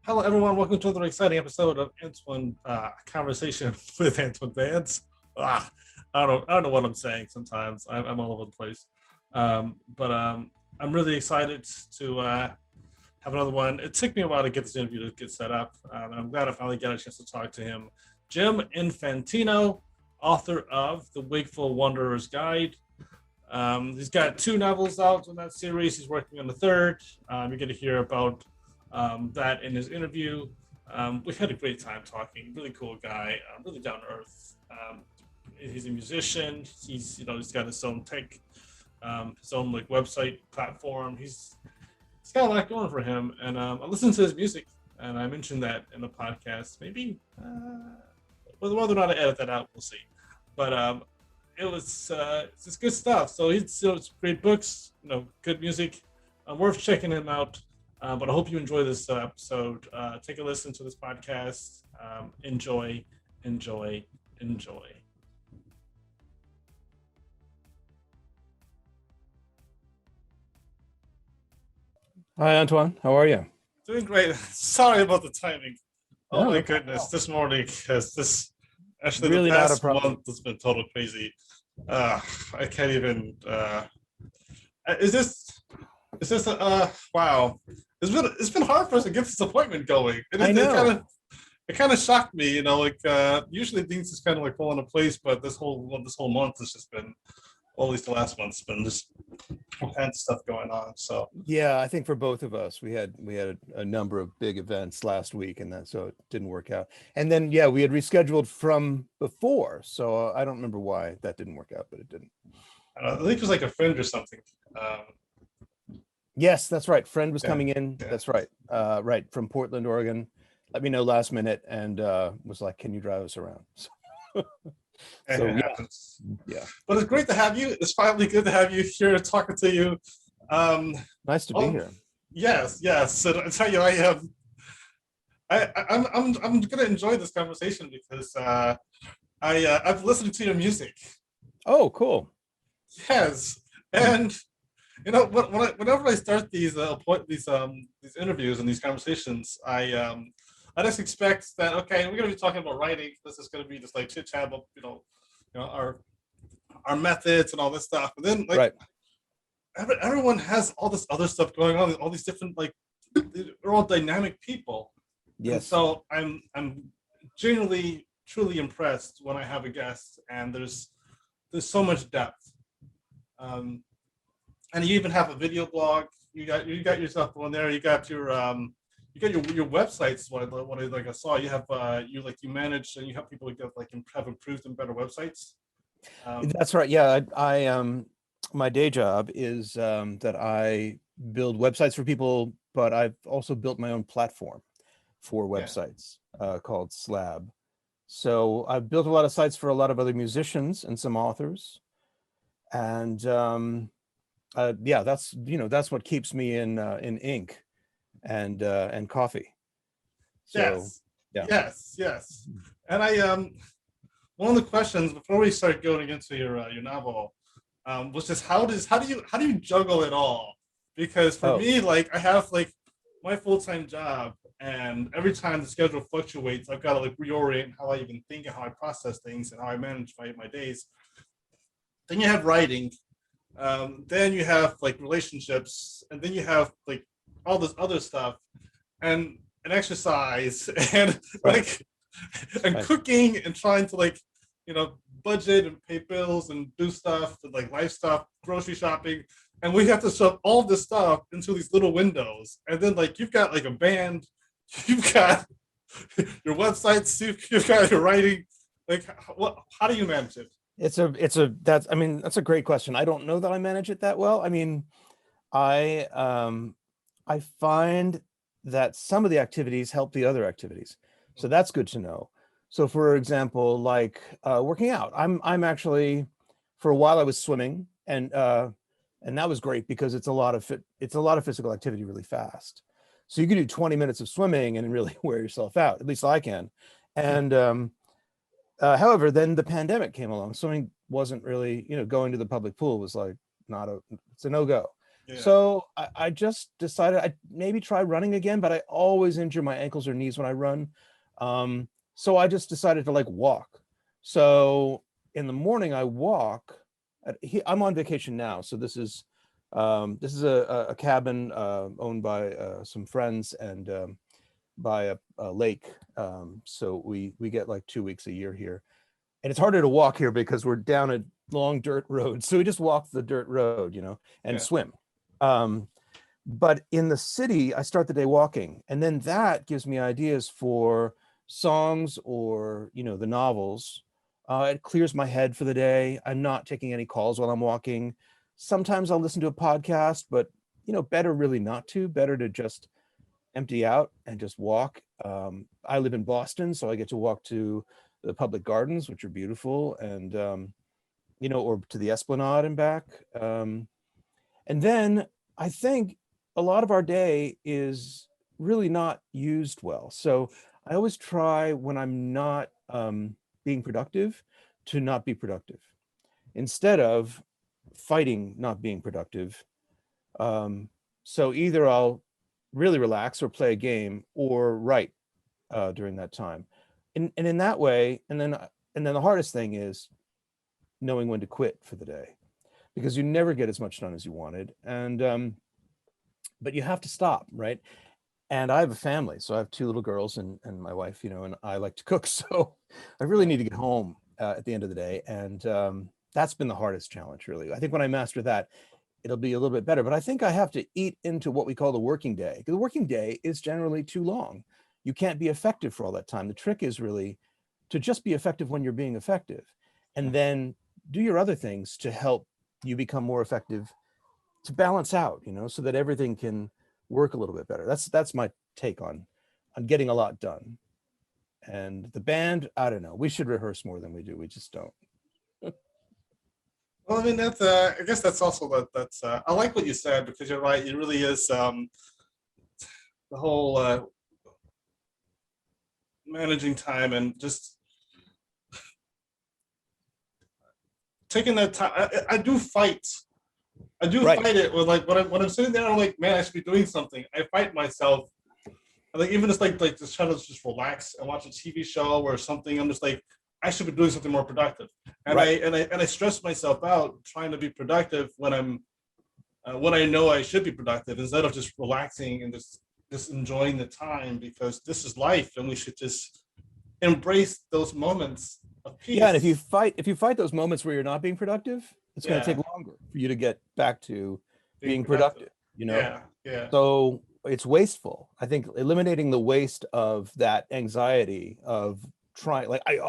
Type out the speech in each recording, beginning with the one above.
Hello, everyone. Welcome to another exciting episode of Antuan Conversation with Antuan Vance. I don't know what I'm saying. Sometimes I'm all over the place, but I'm really excited to have another one. It took me a while to get this interview to get set up, and I'm glad I finally got a chance to talk to him. Jim Infantino, author of the Wakeful Wanderer's Guide. He's got two novels out in that series. He's working on the third. You're going to hear about that in his interview. We had a great time talking. Really cool guy, really down to earth. He's a musician. He's got his own tech, his own like website platform. He's got a lot going for him. And I listened to his music, and I mentioned that in the podcast. Maybe whether or not I edit that out, we'll see. But it's just good stuff. So it's great books, good music. Worth checking him out. But I hope you enjoy this episode. Take a listen to this podcast. Enjoy. Hi, Antoine. How are you? Doing great. Sorry about the timing. Oh No, my no goodness, problem. this morning has this actually the Really not a past problem. month has been total crazy. I can't even. Is this? Is this? Wow. It's been hard for us to get this appointment going. I know. It kind of shocked me. Usually things just kind of like fall into place, but this whole month has just been, or at least the last month's been just all kinds of stuff going on. So Yeah, I think for both of us, we had a number of big events last week, and that so it didn't work out. And then yeah, we had rescheduled from before, so I don't remember why that didn't work out, but it didn't. I think it was like a friend or something. Yes, that's right. Friend was Yeah, coming in. yeah. That's right. Right from Portland, Oregon. Let me know last minute, and was like, "Can you drive us around?" So, It yeah, happens. yeah. But it's great to have you. It's finally good to have you here talking to you. Um, Nice to be oh, here. yes, yes. So I tell you, I have. I'm gonna enjoy this conversation because I've listened to your music. Oh, cool. Yes, and whenever I start these interviews and these conversations, I just expect that okay, we're gonna be talking about writing. This is gonna be just like chit chat about our methods and all this stuff. And then like Right. everyone has all this other stuff going on, all these different like they're all dynamic people, and Yes. so I'm genuinely truly impressed when I have a guest and there's so much depth. Um, and you even have a video blog. You got your stuff on there. You got your websites. What I saw you have you manage and you help people get have improved and better websites. Um, That's right. Yeah, my day job is that I build websites for people, but I've also built my own platform for yeah, websites called Slab. So I've built a lot of sites for a lot of other musicians and some authors, and yeah, that's what keeps me in ink and coffee. So yes, yeah. yes. And one of the questions before we start going into your novel was just how do you juggle it all? Because for Oh, me, like I have like my full-time job, and every time the schedule fluctuates, I've got to like reorient how I even think and how I process things and how I manage my days. Then you have writing, then you have like relationships, and then you have like all this other stuff, and exercise, and right, like and right, cooking, and trying to like budget and pay bills and do stuff and like life stuff, grocery shopping, and we have to shove all this stuff into these little windows. And then like you've got like a band, you've got your websites, you've got your writing. Like what? How do you manage it? that's I mean, that's a great question. I don't know that I manage it that well. I mean, I I find that some of the activities help the other activities. So that's good to know. So for example, like working out. I'm actually, for a while I was swimming, and that was great because it's a lot of physical activity really fast. So you can do 20 minutes of swimming and really wear yourself out. At least I can. And however, then the pandemic came along. Swimming wasn't really, going to the public pool was like not a, it's a no-go. Yeah. So I just decided I'd maybe try running again, but I always injure my ankles or knees when I run. So I just decided to like walk. So in the morning I walk. I'm on vacation now, so this is a cabin owned by some friends and by a lake. So we get like 2 weeks a year here, and it's harder to walk here because we're down a long dirt road. So we just walk the dirt road, and Yeah. swim. Um, but in the city, I start the day walking, and then that gives me ideas for songs or the novels. It clears my head for the day. I'm not taking any calls while I'm walking. Sometimes I'll listen to a podcast, but better really not to. Better to just empty out and just walk. I live in Boston, so I get to walk to the public gardens, which are beautiful, and or to the Esplanade and back. And then I think a lot of our day is really not used well. So I always try when I'm not being productive to not be productive instead of fighting not being productive. So either I'll really relax or play a game or write during that time. And in that way, and then the hardest thing is knowing when to quit for the day, because you never get as much done as you wanted. And but you have to stop, right? And I have a family, so I have 2 little girls and my wife, and I like to cook. So I really need to get home at the end of the day. And that's been the hardest challenge, really. I think when I master that, it'll be a little bit better. But I think I have to eat into what we call the working day. The working day is generally too long. You can't be effective for all that time. The trick is really to just be effective when you're being effective, and then do your other things to help you become more effective, to balance out, so that everything can work a little bit better. That's my take on getting a lot done. And the band, I don't know. We should rehearse more than we do. We just don't. Well, I mean, that's I guess that's also that's I like what you said, because you're right. It really is the whole managing time and just taking that time. I do fight. I do Right. fight it with, like, when I'm sitting there, I'm like, man, I should be doing something. I fight myself. Like, even just like just trying to just relax and watch a TV show or something. I'm just like, I should be doing something more productive. And Right. I stress myself out trying to be productive when when I know I should be productive, instead of just relaxing and just enjoying the time, because this is life and we should just embrace those moments of peace. Yeah, and if you fight those moments where you're not being productive, it's going to Yeah, take longer for you to get back to being being productive. productive. Yeah, yeah, So it's wasteful. I think eliminating the waste of that anxiety of trying, like, I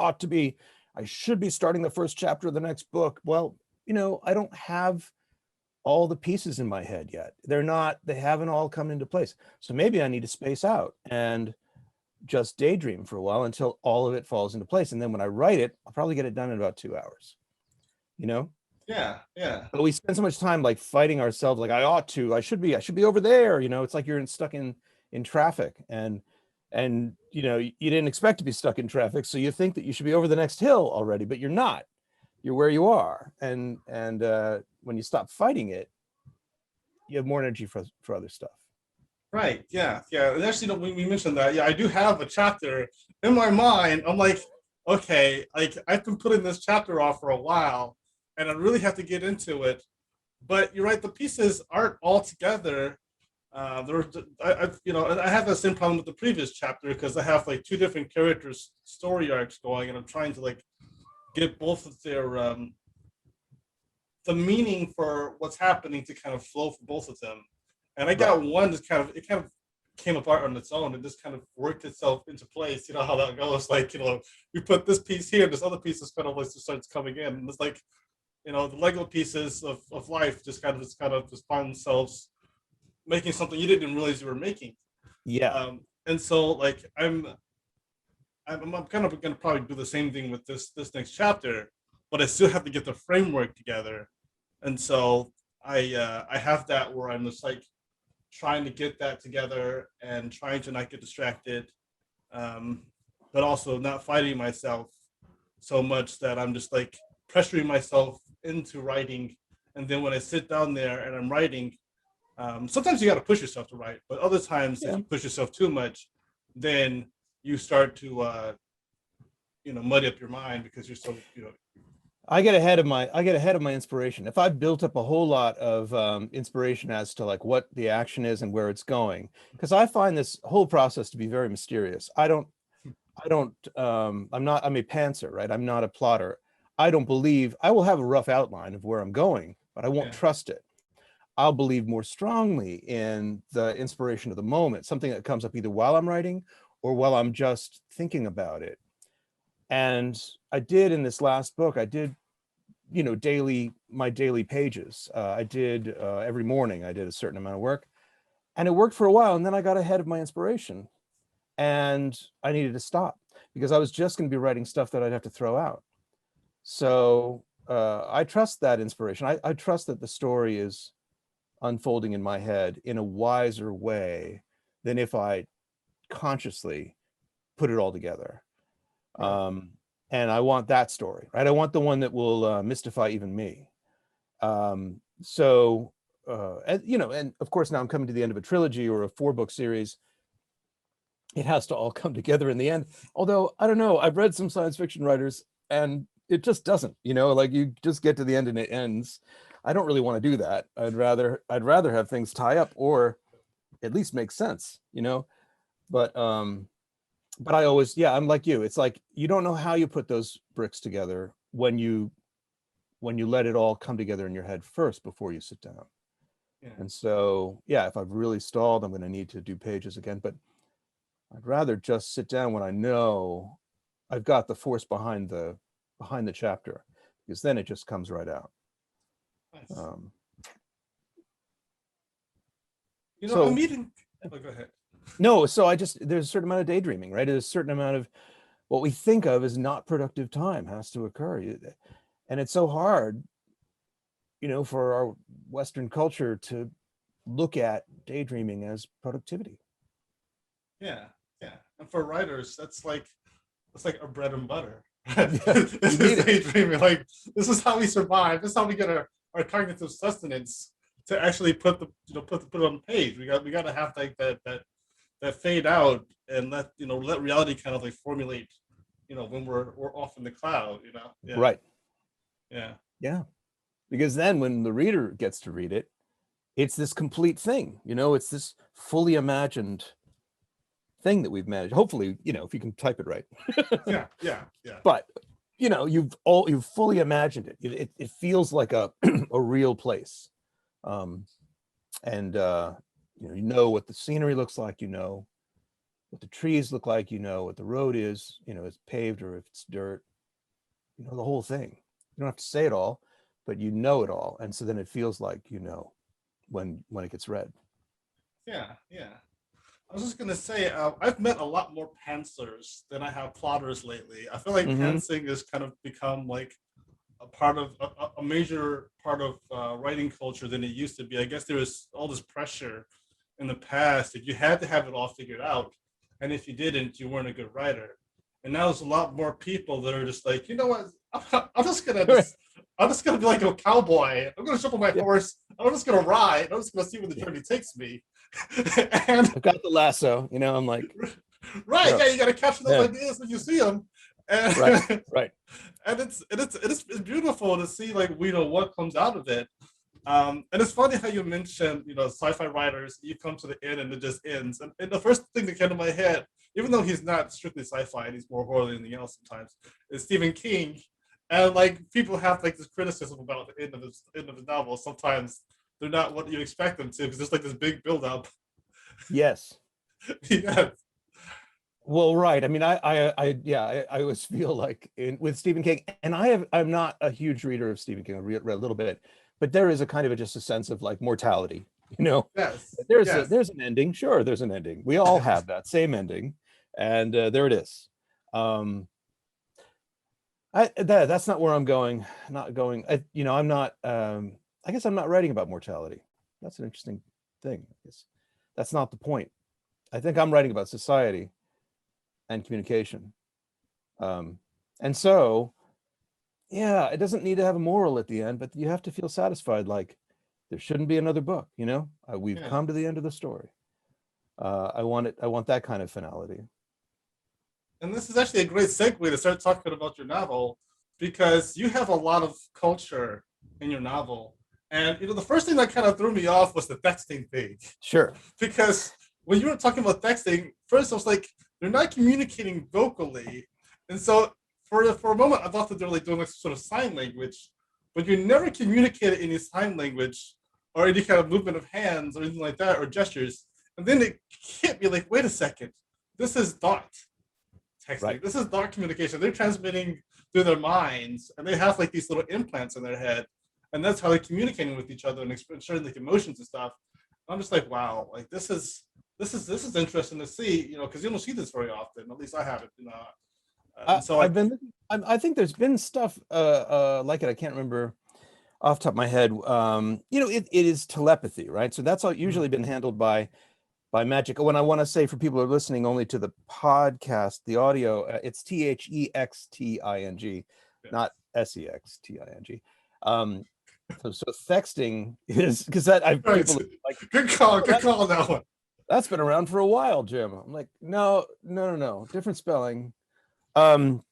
should be starting the first chapter of the next book. Well, I don't have all the pieces in my head yet. They haven't all come into place. So maybe I need to space out and just daydream for a while until all of it falls into place. And then when I write it, I'll probably get it done in about 2 hours, you know? yeah, yeah. But we spend so much time like fighting ourselves, like I should be over there. It's like you're stuck in traffic, and you didn't expect to be stuck in traffic. So you think that you should be over the next hill already, but you're not. You're where you are. And when you stop fighting it, you have more energy for other stuff. Right. Yeah. Yeah. And actually, we mentioned that. Yeah, I do have a chapter in my mind. I'm like, okay, like, I've been putting this chapter off for a while, and I really have to get into it. But you're right, the pieces aren't all together. And I have the same problem with the previous chapter, because I have like 2 different characters' story arcs going, and I'm trying to like get both of their the meaning for what's happening to kind of flow for both of them. And I got one that kind of came apart on its own and just kind of worked itself into place. You know how that goes. Like, we put this piece here, this other piece is kind of like just starts coming in. And it's like, the Lego pieces of life just kind of just find themselves making something you didn't realize you were making. Yeah. And so, like, I'm kind of going to probably do the same thing with this next chapter, but I still have to get the framework together. And so I have that where I'm just like trying to get that together and trying to not get distracted, but also not fighting myself so much that I'm just like pressuring myself into writing. And then when I sit down there and I'm writing, Sometimes you got to push yourself to write, but other times if Yeah. you push yourself too much, then you start to muddy up your mind because you're so I get ahead of my inspiration. If I've built up a whole lot of inspiration as to like what the action is and where it's going, because I find this whole process to be very mysterious. I'm a pantser, right? I'm not a plotter. I don't believe, I will have a rough outline of where I'm going, but I won't yeah trust it. I'll believe more strongly in the inspiration of the moment, something that comes up either while I'm writing or while I'm just thinking about it. And I did in this last book, I did, my daily pages. I did every morning, I did a certain amount of work, and it worked for a while. And then I got ahead of my inspiration and I needed to stop because I was just going to be writing stuff that I'd have to throw out. So I trust that inspiration. I trust that the story is unfolding in my head in a wiser way than if I consciously put it all together. right. And I want that story, right? I want the one that will mystify even me. So, and of course now I'm coming to the end of a trilogy or a 4-book series. It has to all come together in the end. Although, I don't know, I've read some science fiction writers and it just doesn't, like you just get to the end and it ends. I don't really want to do that. I'd rather have things tie up or at least make sense, but I always, yeah, I'm like you. It's like, you don't know how you put those bricks together when you let it all come together in your head first before you sit down. Yeah. And so, yeah, if I've really stalled, I'm going to need to do pages again, but I'd rather just sit down when I know I've got the force behind the chapter, because then it just comes right out. Nice. Um, I'm so meeting. Oh, go ahead. no, so there's a certain amount of daydreaming, right? There's a certain amount of what we think of as not productive time has to occur. And it's so hard, for our Western culture to look at daydreaming as productivity. Yeah, yeah. And for writers, that's like our bread and butter. Yeah, you This is need it. daydreaming. Like this is how we survive. This is how we get our cognitive sustenance to actually put it on the page. We got to have like that fade out and let reality kind of like formulate. When we're off in the cloud. Yeah, Right. yeah, Yeah. Because then when the reader gets to read it, it's this complete thing, it's this fully imagined thing that we've managed. Hopefully, if you can type it right. yeah, yeah, yeah. But you've fully imagined it. It feels like a a real place. And you know what the scenery looks like, what the trees look like, what the road is, it's paved or if it's dirt, the whole thing. You don't have to say it all, but you know it all. And so then it feels like, when it gets read. Yeah, yeah. I was just gonna say, I've met a lot more pantsers than I have plotters lately. I feel like Mm-hmm. pantsing has kind of become like a part of a major part of writing culture than it used to be. I guess there was all this pressure in the past that you had to have it all figured out, and if you didn't, you weren't a good writer. And now there's a lot more people that are just like, you know what? I'm just gonna be like a cowboy. I'm gonna jump on my Yeah. horse. I'm just gonna ride. I'm just gonna see where the journey takes me. And I've got the lasso, I'm like, right, yeah, yeah, you got to capture those yeah, ideas when you see them, and right, right. and it's beautiful to see like what comes out of it. And it's funny how you mentioned sci-fi writers. You come to the end and it just ends. And the first thing that came to my head, even though he's not strictly sci-fi and he's more horror than anything else sometimes, is Stephen King. And like people have like this criticism about the end of his novel. Sometimes they're not what you expect them to because there's like this big build up. Yes. Yeah, Well, right. I mean, I always feel like with Stephen King, and I'm not a huge reader of Stephen King. I read a little bit, but there is a kind of just a sense of like mortality, yes, yes. there's an ending. Sure, there's an ending. We all have that same ending, and there it is. That's not where I'm going. Not going. I'm not. I guess I'm not writing about mortality. That's an interesting thing. That's not the point. I think I'm writing about society and communication. And so, yeah, it doesn't need to have a moral at the end, but you have to feel satisfied. Like, there shouldn't be another book, you know, we've Yeah. come to the end of the story. I want that kind of finality. And this is actually a great segue to start talking about your novel, because you have a lot of culture in your novel. And the first thing that kind of threw me off was the texting thing. Sure. Because when you were talking about texting, first I was like, they're not communicating vocally. And so for a moment, I thought that they were like doing like sort of sign language, but you never communicated any sign language or any kind of movement of hands or anything like that, or gestures. And then it hit me like, wait a second, this is thought texting. Right. This is dark communication. They're transmitting through their minds, and they have like these little implants in their head, and that's how they're communicating with each other and sharing like emotions and stuff. I'm just like, wow, like this is interesting to see, because you don't see this very often. At least I haven't. So I think there's been stuff like it. I can't remember off the top of my head. It is telepathy, right? So that's all usually been handled by magic. When I want to say, for people who are listening only to the podcast, the audio, it's THEXTING, not SEXTING. So thexting is, because that I've right. people like, good call that one. That's been around for a while, Jim. I'm like, no, different spelling. But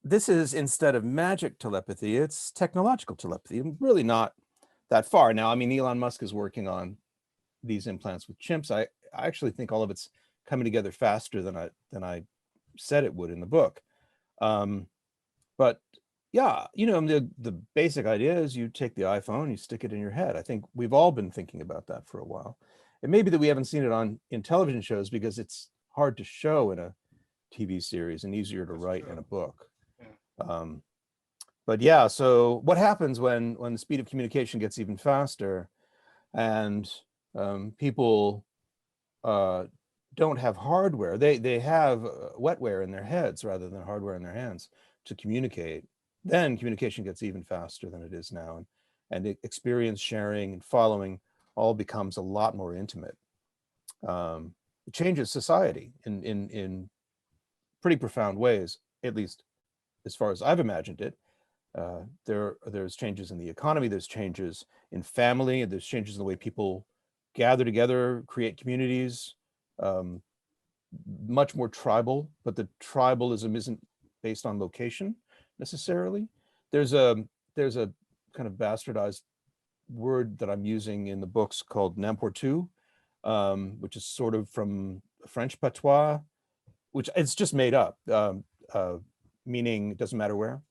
this is, instead of magic telepathy, it's technological telepathy. I'm really not that far now. I mean, Elon Musk is working on these implants with chimps. I actually think all of it's coming together faster than I said it would in the book. But yeah, the basic idea is you take the iPhone, you stick it in your head. I think we've all been thinking about that for a while. It may be that we haven't seen it in television shows because it's hard to show in a TV series and easier to write in a book. Yeah. But yeah, so what happens when the speed of communication gets even faster, and people don't have hardware? They have wetware in their heads rather than hardware in their hands to communicate. Then communication gets even faster than it is now, and the experience sharing and following all becomes a lot more intimate. It changes society in pretty profound ways, at least as far as I've imagined it. There's changes in the economy, there's changes in family, there's changes in the way people gather together, create communities, much more tribal, but the tribalism isn't based on location necessarily. There's a kind of bastardized word that I'm using in the books called n'importe, which is sort of from French patois, which it's just made up, meaning it doesn't matter where.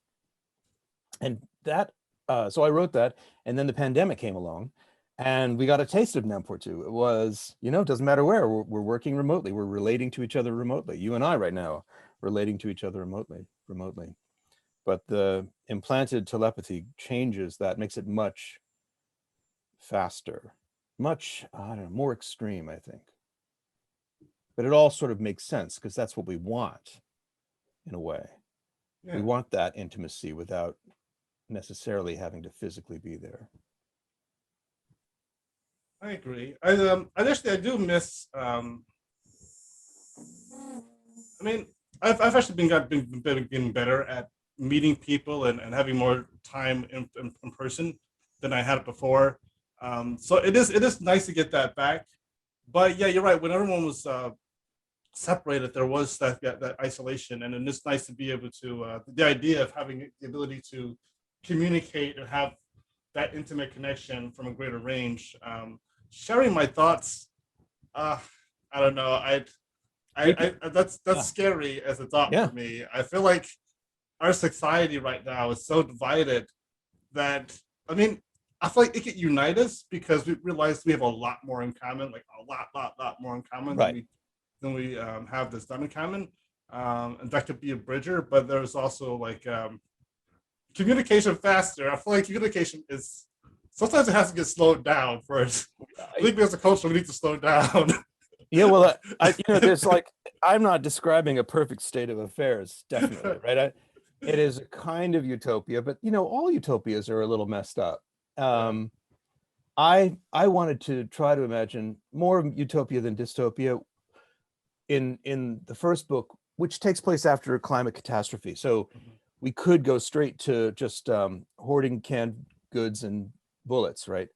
And that, so I wrote that, and then the pandemic came along, and we got a taste of n'importe. It was, it doesn't matter where, we're working remotely, we're relating to each other remotely. You and I right now, relating to each other remotely. But the implanted telepathy changes that, makes it much faster, much, more extreme, I think. But it all sort of makes sense because that's what we want, in a way. Yeah. We want that intimacy without necessarily having to physically be there. I agree. I do miss. I've actually been getting better at meeting people and having more time in person than I had before. So it is nice to get that back. But yeah, you're right. When everyone was separated, there was that isolation, and it's nice to be able to the idea of having the ability to communicate and have that intimate connection from a greater range. Sharing my thoughts, I don't know. That's scary as a thought for me. I feel like our society right now is so divided that, I feel like it could unite us because we realize we have a lot more in common, like a lot more in common than we have this done in common. And that could be a bridger, but there's also like communication faster. I feel like communication is, sometimes it has to get slowed down first. I think as a culture, we need to slow down. Yeah, well, there's like, I'm not describing a perfect state of affairs, definitely, right? It is a kind of utopia, but all utopias are a little messed up. I wanted to try to imagine more utopia than dystopia in the first book, which takes place after a climate catastrophe. So we could go straight to just hoarding canned goods and bullets, right?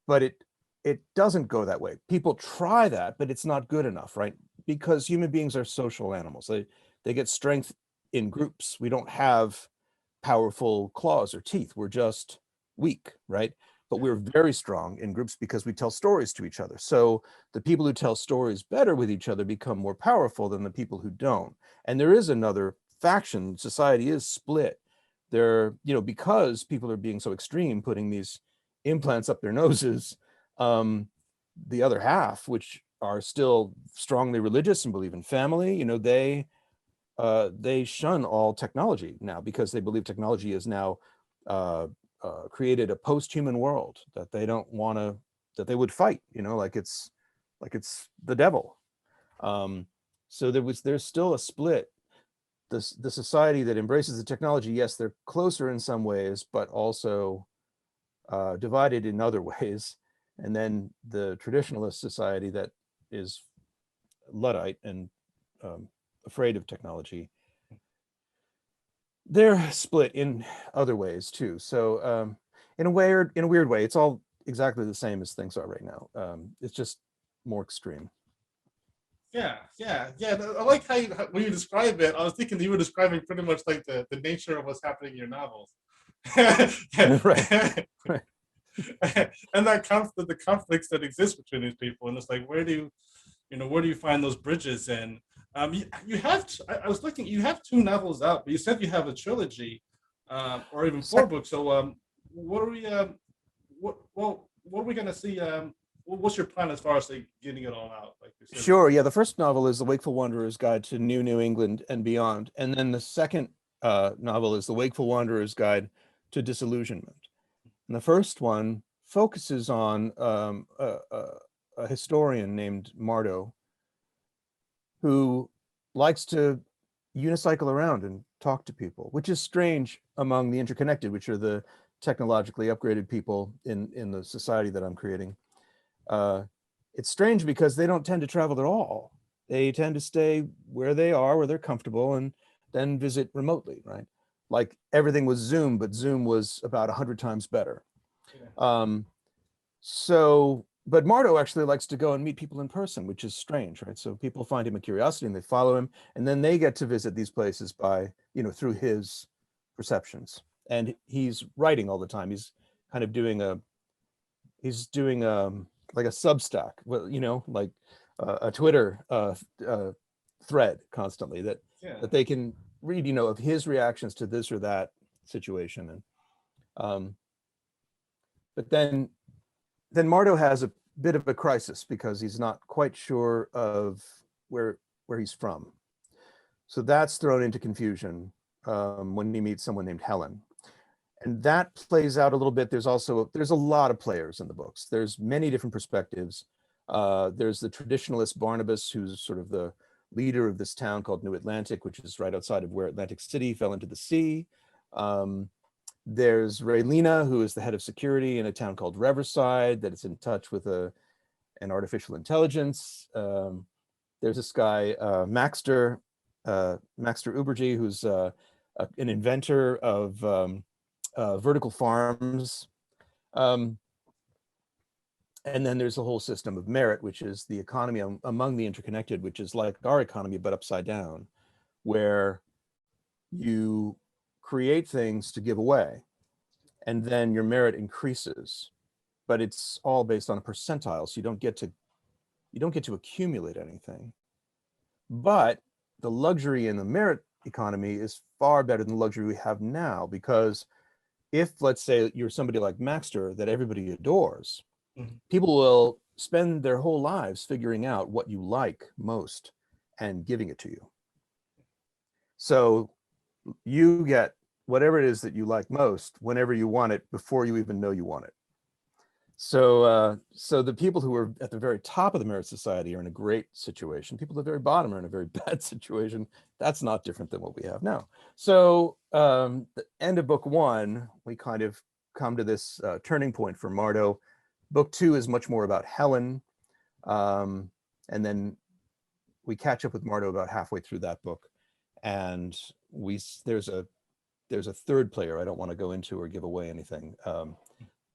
But it doesn't go that way. People try that, but it's not good enough, right? Because human beings are social animals. They get strength in groups. We don't have powerful claws or teeth. We're just weak, right? But we're very strong in groups because we tell stories to each other. So the people who tell stories better with each other become more powerful than the people who don't. And there is another faction. Society is split. There, because people are being so extreme, putting these implants up their noses, the other half, which are still strongly religious and believe in family, they shun all technology now because they believe technology is now created a post-human world that they don't want to, that they would fight, like it's the devil. So there's still a split. The society that embraces the technology, yes, they're closer in some ways, but also divided in other ways. And then the traditionalist society that is Luddite and afraid of technology, they're split in other ways too. So in a weird way, it's all exactly the same as things are right now. It's just more extreme. Yeah. I like when you describe it. I was thinking you were describing pretty much like the nature of what's happening in your novels. Right. And the conflicts that exist between these people, and it's like, where do you find those bridges? And you have I was looking, you have 2 novels out, but you said you have a trilogy, or even 4 books. So what are we what are we gonna see? What's your plan as far as like getting it all out? Like you said? Sure. Yeah. The first novel is The Wakeful Wanderer's Guide to New England and Beyond. And then the second novel is The Wakeful Wanderer's Guide to Disillusionment. And the first one focuses on a historian named Mardo, who likes to unicycle around and talk to people, which is strange among the interconnected, which are the technologically upgraded people in the society that I'm creating. It's strange because they don't tend to travel at all. They tend to stay where they are, where they're comfortable, and then visit remotely, right? Like everything was Zoom, but Zoom was about 100 times better. Yeah. But Mardo actually likes to go and meet people in person, which is strange, right? So people find him a curiosity and they follow him, and then they get to visit these places by, through his perceptions. And he's writing all the time. He's kind of doing like a Substack, like a Twitter thread constantly that they can read, of his reactions to this or that situation. And but then Mardo has a bit of a crisis because he's not quite sure of where he's from. So that's thrown into confusion when he meets someone named Helen. And that plays out a little bit. There's a lot of players in the books. There's many different perspectives. There's the traditionalist Barnabas, who's sort of the leader of this town called New Atlantic, which is right outside of where Atlantic City fell into the sea. There's Raylina, who is the head of security in a town called Riverside that is in touch with an artificial intelligence. There's this guy, Maxter Ubergy, who's an inventor of vertical farms. And then there's the whole system of merit, which is the economy among the interconnected, which is like our economy, but upside down, where you create things to give away, and then your merit increases, but it's all based on a percentile. So you don't get to accumulate anything. But the luxury in the merit economy is far better than the luxury we have now, because if, let's say, you're somebody like Maxter that everybody adores, people will spend their whole lives figuring out what you like most and giving it to you. So you get whatever it is that you like most whenever you want it, before you even know you want it. So the people who are at the very top of the merit society are in a great situation. People at the very bottom are in a very bad situation. That's not different than what we have now. So the end of book 1, we kind of come to this turning point for Mardo. Book 2 is much more about Helen. And then we catch up with Mardo about halfway through that book. And there's a there's a third player I don't want to go into or give away anything.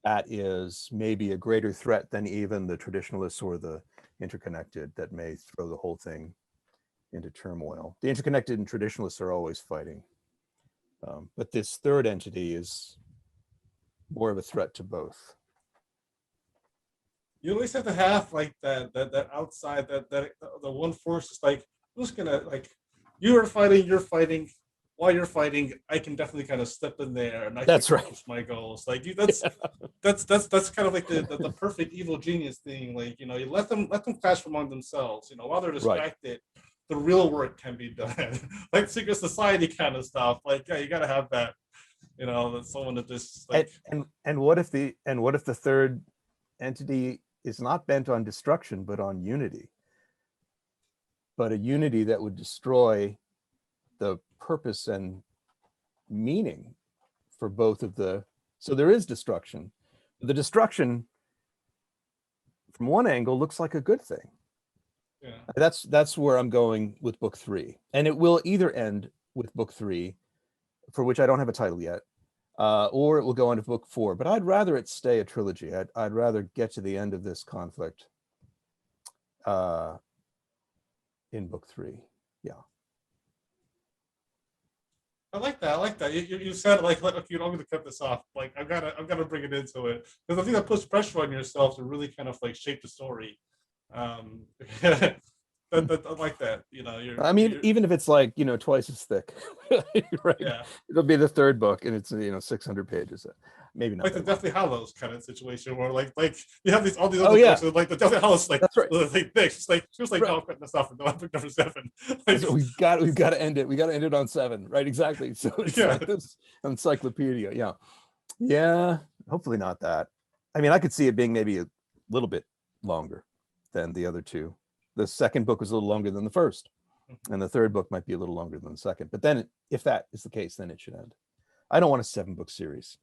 That is maybe a greater threat than even the traditionalists or the interconnected that may throw the whole thing into turmoil. The interconnected and traditionalists are always fighting. But this third entity is more of a threat to both. You always have to have like that outside that the one force is like, who's gonna, like, you're fighting. While you're fighting, I can definitely kind of step in there and I can accomplish my goals. Like that's kind of like the perfect evil genius thing. Like, you know, you let them clash among themselves. You know, while they're distracted, the real work can be done. Like secret society kind of stuff. Like, yeah, you gotta have that. You know, that someone that just like. And what if the third entity is not bent on destruction but on unity? But a unity that would destroy the purpose and meaning for both of the, so there is destruction. The destruction from one angle looks like a good thing. Yeah. That's where I'm going with book 3. And it will either end with book 3, for which I don't have a title yet, or it will go on to book 4, but I'd rather it stay a trilogy. I'd rather get to the end of this conflict in book 3. Yeah. I like that. You said like you don't need to cut this off. Like I've got to bring it into it because I think that puts pressure on yourself to really kind of like shape the story. I like that. You know, even if it's like, you know, twice as thick, right? Yeah, it'll be the third book, and it's, you know, 600 pages. Maybe not like the Deathly Hallows kind of situation where like you have all these other books, and like the Deathly Hallows, like that's right. Like thick. She was like, no, I'm cutting this off. No, I'm book number 7. Like, so we've got to end it. We got to end it on 7, right? Exactly. So it's like this encyclopedia. Yeah. Hopefully not that. I mean, I could see it being maybe a little bit longer than the other two. The second book was a little longer than the first, and the third book might be a little longer than the second. But then, if that is the case, then it should end. I don't want a 7-book series.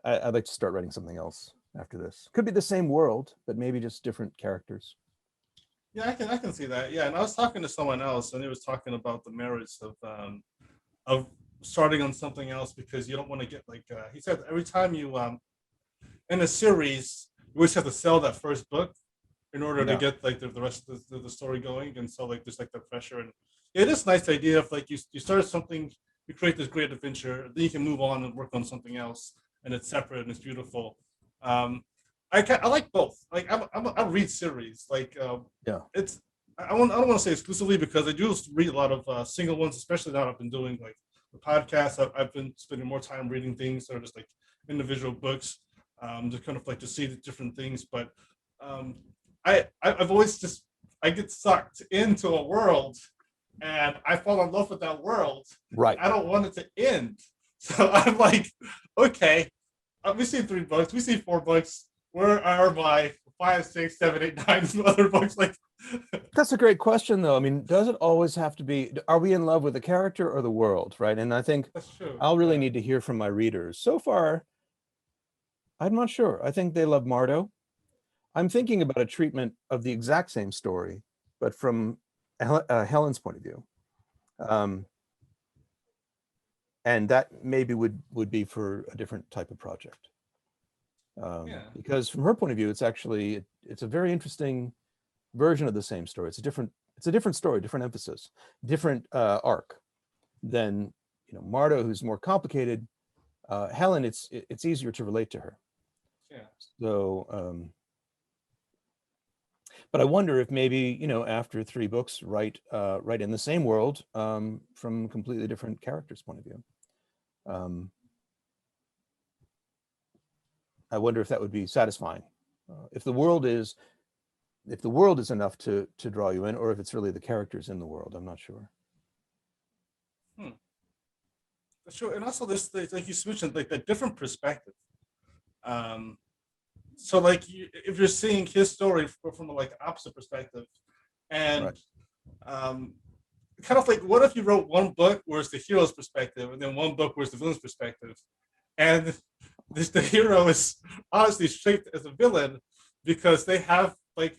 I'd like to start writing something else after this. Could be the same world, but maybe just different characters. Yeah, I can see that. Yeah, and I was talking to someone else, and he was talking about the merits of starting on something else because you don't want to get like he said every time you in a series you always have to sell that first book in order to get like the rest of the story going, and so like there's like the pressure. And it is a nice idea if like you start something, you create this great adventure, then you can move on and work on something else, and it's separate and it's beautiful. I like both. Like I read series. Like it's I don't want to say exclusively because I do read a lot of single ones, especially now I've been doing like the podcast. I've been spending more time reading things that are just like individual books, to kind of like to see the different things. But I've always just I get sucked into a world and I fall in love with that world. Right. I don't want it to end. So I'm like, okay, we see 3 books, we see 4 books. Where are my 5, 6, 7, 8, 9 other books? Like, that's a great question, though. I mean, does it always have to be? Are we in love with the character or the world, right? And I think that's true. I'll really need to hear from my readers. So far, I'm not sure. I think they love Mardo. I'm thinking about a treatment of the exact same story, but from Helen's point of view. And that maybe would be for a different type of project. Because from her point of view, it's a very interesting version of the same story. It's a different story, different emphasis, different arc than, you know, Mardo, who's more complicated. Helen, it's easier to relate to her. Yeah. So, but I wonder if maybe, you know, after 3 books, write in the same world, from completely different characters' point of view. I wonder if that would be satisfying. If the world is enough to draw you in, or if it's really the characters in the world. I'm not sure. Sure, and also this, like you mentioned, like the different perspective. So like if you're seeing his story from like opposite perspective, and kind of like, what if you wrote one book where it's the hero's perspective, and then one book where it's the villain's perspective, and the hero is honestly shaped as a villain because they have like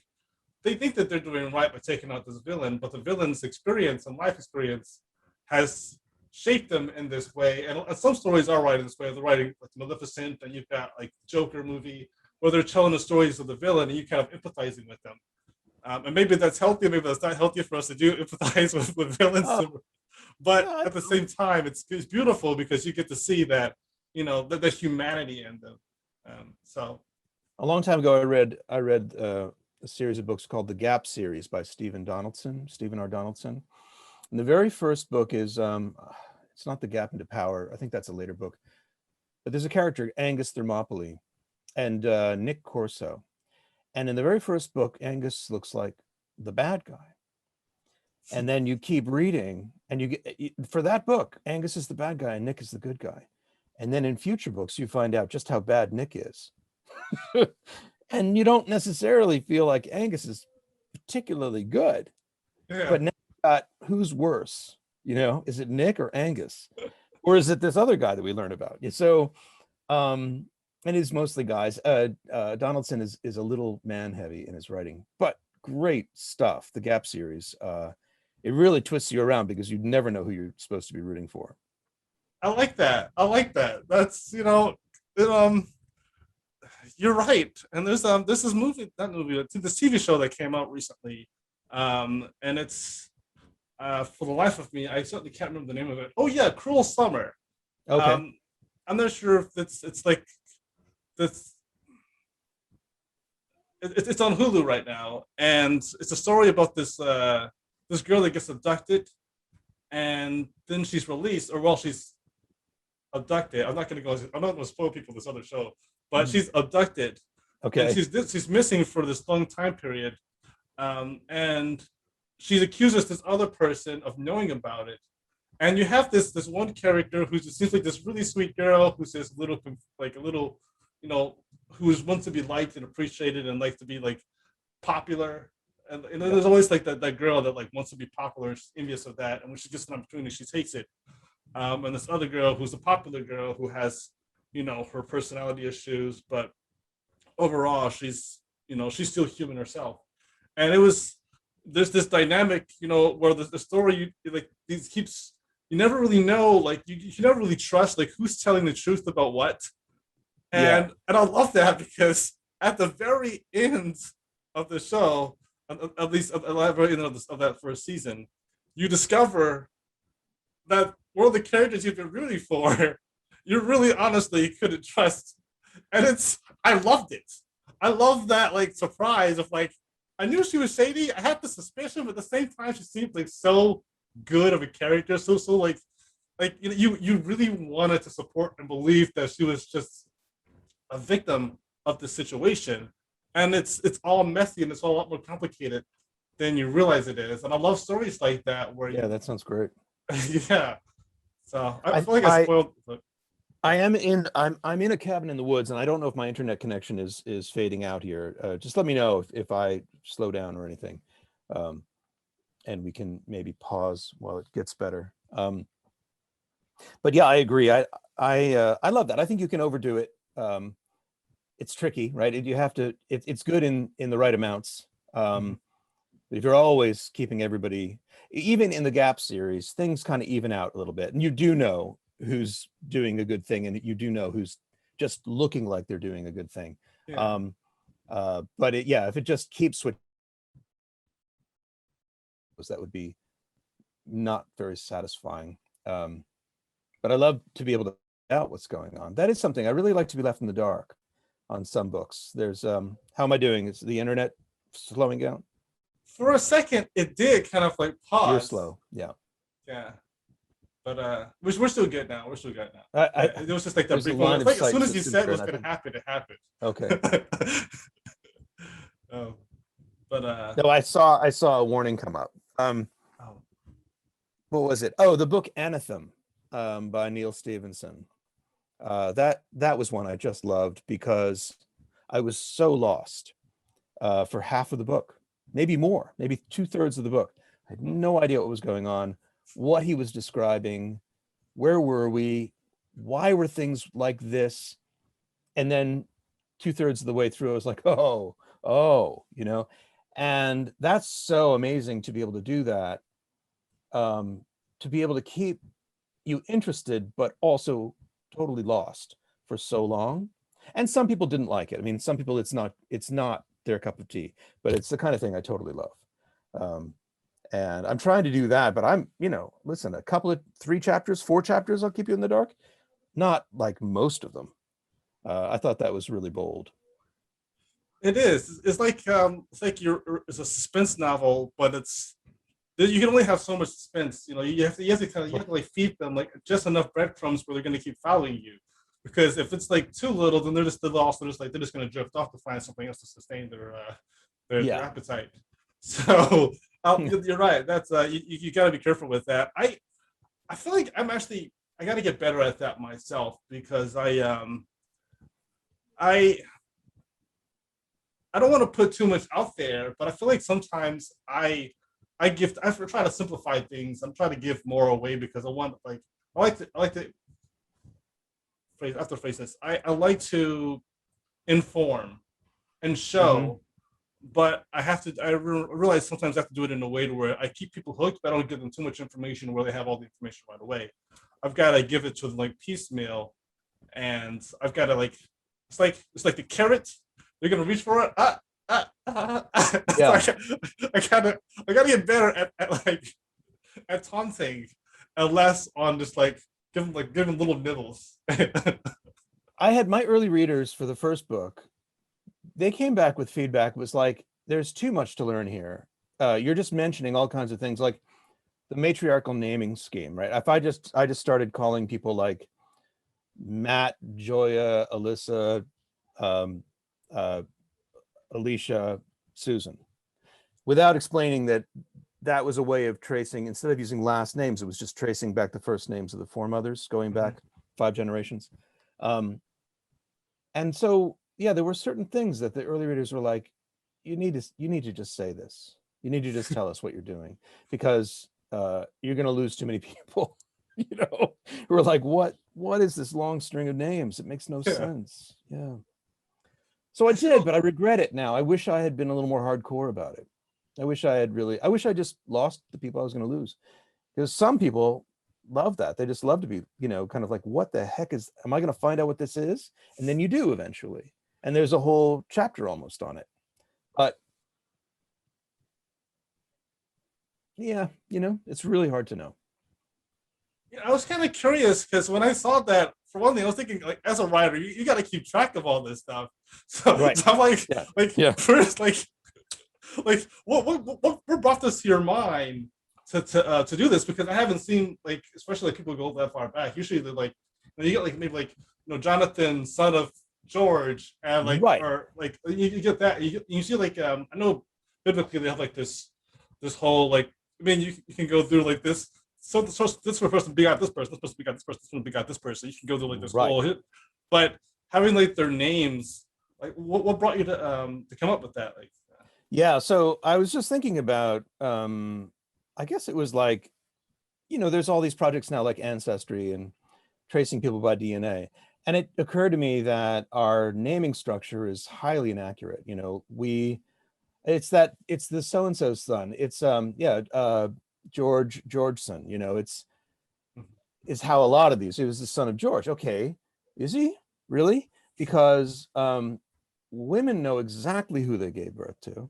they think that they're doing right by taking out this villain, but the villain's experience and life experience has shape them in this way. And some stories are writing this way. They're writing like Maleficent, and you've got like Joker movie where they're telling the stories of the villain, and you kind of empathizing with them. And maybe that's healthy, maybe that's not healthy for us to do empathize with villains. Oh, But yeah, at the same time, it's beautiful because you get to see that, the humanity in them. So a long time ago, I read a series of books called the Gap series by Stephen R. Donaldson. And the very first book is it's not The Gap into Power. I think that's a later book. But there's a character, Angus Thermopylae, and Nick Corso. And in the very first book, Angus looks like the bad guy. And then you keep reading, and you get, for that book, Angus is the bad guy and Nick is the good guy. And then in future books, you find out just how bad Nick is. And you don't necessarily feel like Angus is particularly good. yeah. But now you've got who's worse? Is it Nick or Angus? Or is it this other guy that we learn about? So, and it's mostly guys. Donaldson is a little man heavy in his writing, but great stuff. The Gap series, it really twists you around because you never know who you're supposed to be rooting for. I like that. That's you're right. And there's this is movie, not movie, it's this TV show that came out recently. And it's for the life of me, I certainly can't remember the name of it. Oh yeah, Cruel Summer. Okay. I'm not sure if it's like this. It's on Hulu right now, and it's a story about this this girl that gets abducted, and then she's released, or well, she's abducted. I'm not going to spoil people this other show, but she's abducted. Okay. And she's missing for this long time period, and she accuses this other person of knowing about it. And you have this one character who's seems like this really sweet girl who's this little like a little, who wants to be liked and appreciated and like to be like popular. And there's always like that girl that like wants to be popular, she's envious of that, and when she gets an opportunity, she takes it. And this other girl who's a popular girl who has, her personality issues, but overall she's still human herself. And there's this dynamic, where the story like these keeps, you never really know, like you never really trust like who's telling the truth about what. And I love that because at the very end of the show, at least at the very end of that first season, you discover that one of the characters you've been rooting for, you really honestly couldn't trust. And I loved it. I love that like surprise of like, I knew she was shady. I had the suspicion, but at the same time, she seemed like so good of a character. So like you really wanted to support and believe that she was just a victim of the situation. And it's all messy and it's all a lot more complicated than you realize it is. And I love stories like that where that sounds great. yeah. So I feel like I spoiled. I'm in a cabin in the woods, and I don't know if my internet connection is fading out here. Just let me know if I slow down or anything, and we can maybe pause while it gets better. But yeah, I agree. I love that. I think you can overdo it. It's tricky, right? You have to. It's good in the right amounts. But if you're always keeping everybody, even in the Gap series, things kind of even out a little bit, and you do know who's doing a good thing, and you do know who's just looking like they're doing a good thing. Yeah. But if it just keeps switching, that would be not very satisfying. But I love to be able to find out what's going on. That is something I really like, to be left in the dark on some books. There's how am I doing? Is the internet slowing down? For a second, it did kind of like pause. You're slow. Yeah. But we're still good now. It was just like that brief moment. Like, as soon as you said it was going to happen, it happened. Okay. No, I saw a warning come up. What was it? Oh, the book Anathem by Neil Stevenson. That was one I just loved because I was so lost for half of the book, maybe more, maybe 2/3 of the book. I had no idea what was going on, what he was describing, where were we, why were things like this, and then 2/3 of the way through, I was like, oh, and that's so amazing to be able to do that, to be able to keep you interested, but also totally lost for so long. And some people didn't like it. I mean, some people it's not their cup of tea, but it's the kind of thing I totally love. And I'm trying to do that, but I'm, listen, a couple of 3 chapters, 4 chapters, I'll keep you in the dark. Not like most of them. I thought that was really bold. It is. It's like it's a suspense novel, but you can only have so much suspense. You have to like feed them like just enough breadcrumbs where they're going to keep following you. Because if it's like too little, then they're just going to drift off to find something else to sustain their appetite. So you're right. That's you got to be careful with that. I feel like I got to get better at that myself because I don't want to put too much out there, but I feel like sometimes I try to simplify things. I'm trying to give more away because I like to phrase after phrase this. I like to inform and show, but I realize sometimes I have to do it in a way to where I keep people hooked, but I don't give them too much information where they have all the information right away. I've got to give it to them like piecemeal, and I've got to it's like the carrot. They're gonna reach for it. Yeah. So I gotta get better at taunting, and less on just give them little nibbles. I had my early readers for the first book. They came back with feedback. It was like, there's too much to learn here. You're just mentioning all kinds of things like the matriarchal naming scheme, right? If I just started calling people like Matt, Joya, Alyssa, Alicia, Susan, without explaining that was a way of tracing, instead of using last names, it was just tracing back the first names of the foremothers, going back 5 generations. And so, yeah, there were certain things that the early readers were like, you need to just say this. You need to just tell us what you're doing, because you're going to lose too many people, who are like, what is this long string of names? It makes no sense. Yeah. So I did, but I regret it now. I wish I had been a little more hardcore about it. I wish I just lost the people I was going to lose, because some people love that. They just love to be, kind of like, what the heck am I going to find out what this is? And then you do eventually. And there's a whole chapter almost on it. But yeah, it's really hard to know. Yeah, I was kind of curious because when I saw that, for one thing, I was thinking like, as a writer, you got to keep track of all this stuff. So, Right. so I'm first, what brought this to your mind to do this? Because I haven't seen especially people go that far back. Usually they're you get maybe Jonathan, son of George, and right. or you get that you see I know biblically they have this whole you can go through this. So this person begot this person, this person begot this person, this person begot this person. You can go through this whole hit, but having their names, what brought you to come up with that? Yeah, so I was just thinking about, I guess it was there's all these projects now like Ancestry and tracing people by DNA. And it occurred to me that our naming structure is highly inaccurate. It's the so-and-so's son. It's George Georgeson, it's how a lot of these, he was the son of George. Okay, is he really? Because women know exactly who they gave birth to.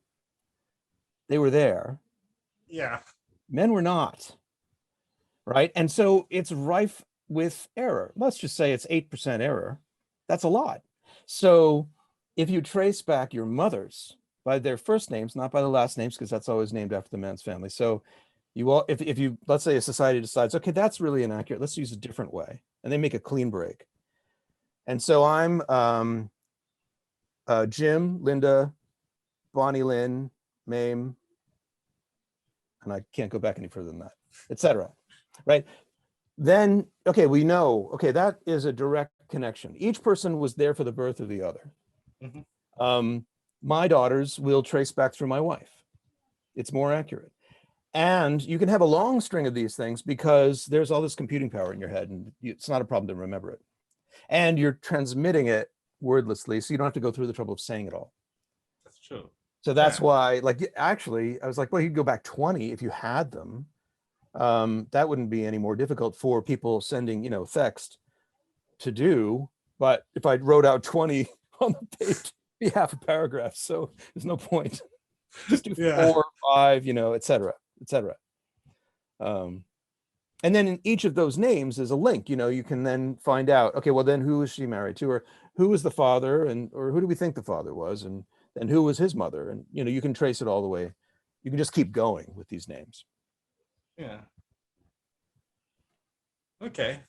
They were there. Yeah. Men were not. Right. And so it's rife with error. Let's just say it's 8% error. That's a lot. So if you trace back your mothers by their first names, not by the last names, because that's always named after the man's family. So if you, let's say a society decides, okay, that's really inaccurate, let's use a different way, and they make a clean break. And so I'm Jim, Linda, Bonnie Lynn, Mame, and I can't go back any further than that, etc. Right? Then, okay, we know, okay, that is a direct connection. Each person was there for the birth of the other. My daughters will trace back through my wife. It's more accurate. And you can have a long string of these things because there's all this computing power in your head, and it's not a problem to remember it. And you're transmitting wordlessly, so you don't have to go through the trouble of saying it all. That's true. So that's why, actually, I was like, well, you could go back 20 if you had them. that wouldn't be any more difficult for people sending, text to do. But if I wrote out 20 on the page, it'd be half a paragraph. So there's no point. Just do 4, 5, et cetera, et cetera. And then in each of those names is a link. You can then find out, okay, well then who is she married to, or who was the father, or who do we think the father was, and who was his mother, and you can trace it all the way. You can just keep going with these names. Yeah. Okay.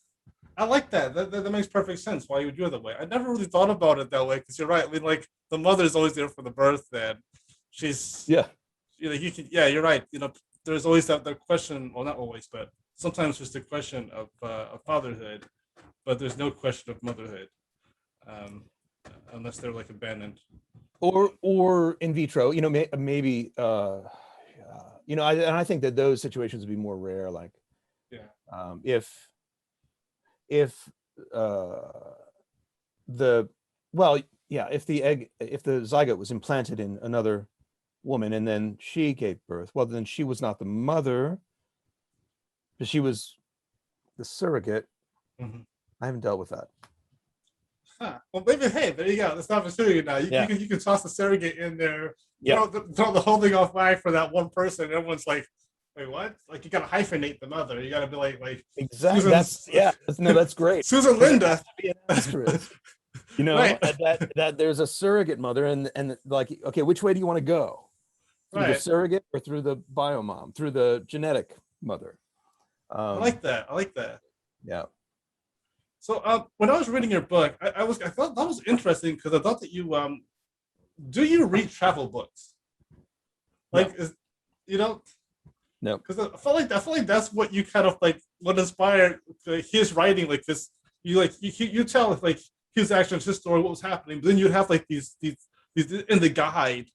I like that. That makes perfect sense why you would do it that way. I never really thought about it that way, because you're right. I mean, like, the mother is always there for the birth, and she's you're right. There's always that question. Well, not always, but sometimes there's the question of fatherhood, but there's no question of motherhood, unless they're like abandoned. Or in vitro, maybe I think that those situations would be more rare. Like, if the zygote was implanted in another woman and then she gave birth, well, then she was not the mother, but she was the surrogate. Mm-hmm. I haven't dealt with that. Huh. Well, maybe, hey, there you go. That's not for surrogate now. You can toss the surrogate in there. Throw the holding off flag for that one person. Everyone's like, wait, what? Like, you gotta hyphenate the mother. You gotta be like exactly. That's great. Susan Linda. Right. that there's a surrogate mother, and like, okay, which way do you want to go? Through the surrogate or through the biomom, through the genetic mother? I like that. Yeah. So when I was reading your book, I thought that was interesting, because I thought that you do you read travel books? Like, no. No, because I feel like that's what you kind of like what inspired his writing. Like this, you tell like his actions, his story, what was happening. But then you'd have like these in the guide,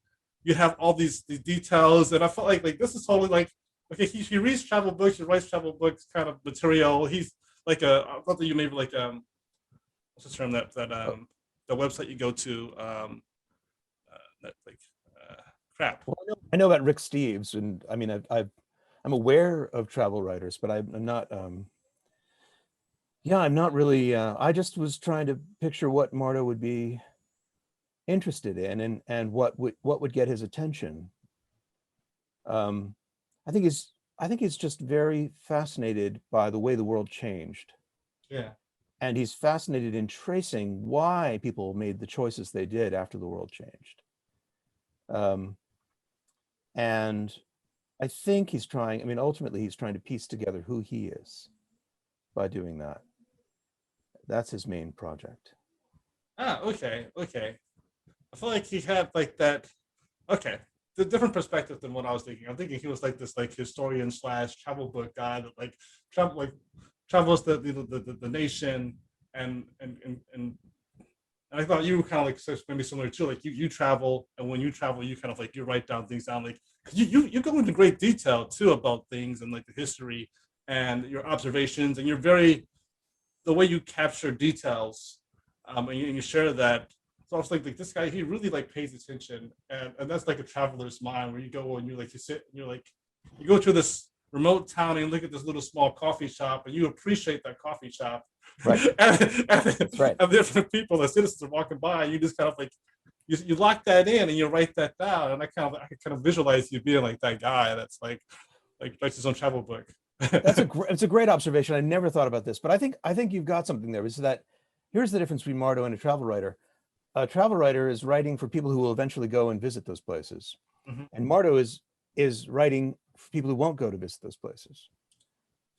you have all these details, and I felt like this is totally like, okay, he reads travel books, he writes travel books kind of material. He's like I thought that you maybe like what's the term that the website you go to crap. Well, I know about Rick Steves, and I mean I'm aware of travel writers, but I'm not. I'm not really. I just was trying to picture what Marto would be interested in, and what would get his attention. I think he's just very fascinated by the way the world changed. Yeah. And he's fascinated in tracing why people made the choices they did after the world changed. And I think ultimately he's trying to piece together who he is by doing that. That's his main project. Okay. I feel like he had like that. Okay, the different perspective than what I was thinking. I'm thinking he was like this like historian / travel book guy that travels the nation, and I thought you were kind of like maybe similar too. Like you travel, and when you travel, you kind of like you write down things down. Like you go into great detail too about things and like the history and your observations, and you're very the way you capture details, and you share that. So I was like this guy, he really like pays attention, and that's like a traveler's mind, where you go and you like you sit and you're like you go to this remote town and look at this little small coffee shop, and you appreciate that coffee shop. Right. and different people, the citizens are walking by, and you just kind of like you lock that in and you write that down, and I kind of visualize you being like that guy that's like writes his own travel book. It's a great observation. I never thought about this, but I think you've got something there. Is that here's the difference between Marto and a travel writer. A travel writer is writing for people who will eventually go and visit those places, and Marto is writing for people who won't go to visit those places.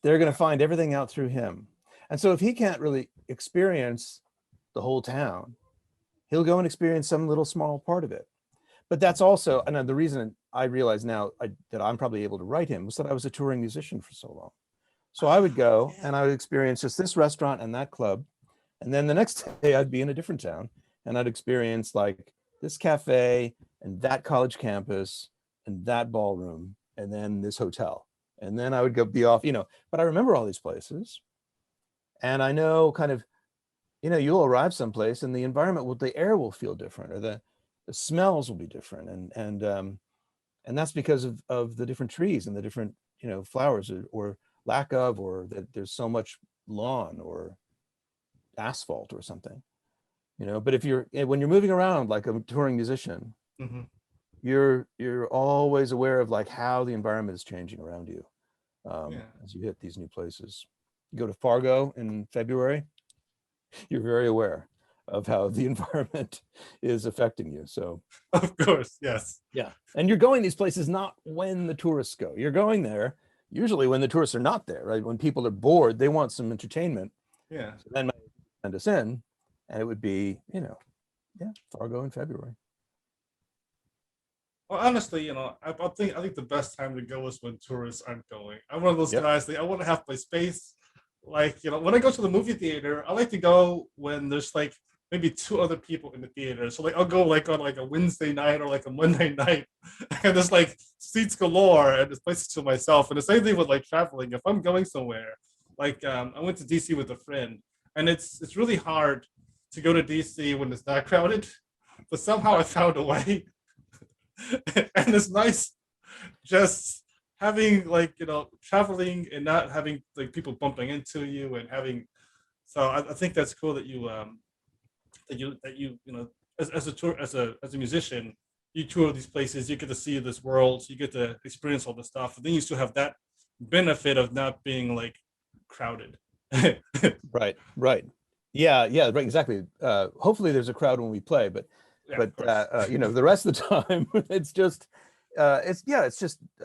They're going to find everything out through him, and so if he can't really experience the whole town, he'll go and experience some little small part of it. But that's also, and the reason I realize now that I'm probably able to write him was that I was a touring musician for so long. So I would go and I would experience just this restaurant and that club, and then the next day I'd be in a different town and I'd experience like this cafe and that college campus and that ballroom and then this hotel, and then I would go be off, but I remember all these places, and I know kind of, you'll arrive someplace and the environment the air will feel different, or the smells will be different, and that's because of the different trees and the different flowers or lack of, or that there's so much lawn or asphalt or something, but when you're moving around like a touring musician, Mhm. you're always aware of like how the environment is changing around you Yeah. as you hit these new places. You go to Fargo in February, you're very aware of how the environment is affecting you. So Of course, yes. yeah, and you're going these places not when the tourists go. You're going there usually when the tourists are not there, right? When people are bored, they want some entertainment. Yeah. So then send us in, and it would be, Fargo in February. Well, honestly, I think the best time to go is when tourists aren't going. I'm one of those Yep. guys that I want to have my space. Like, when I go to the movie theater, I like to go when there's like maybe two other people in the theater. So like I'll go like on like a Wednesday night or like a Monday night, and there's like seats galore and there's places to myself. And the same thing with like traveling. If I'm going somewhere, like I went to DC with a friend, and it's really hard to go to DC when it's not crowded. But somehow I found a way. And it's nice just having like traveling and not having like people bumping into you and having. So I think that's cool that you as a tour as a musician, you tour these places, you get to see this world, you get to experience all this stuff, and then you still have that benefit of not being like crowded. Right. Yeah, right, exactly. Hopefully there's a crowd when we play, but Yeah, of course. the rest of the time it's just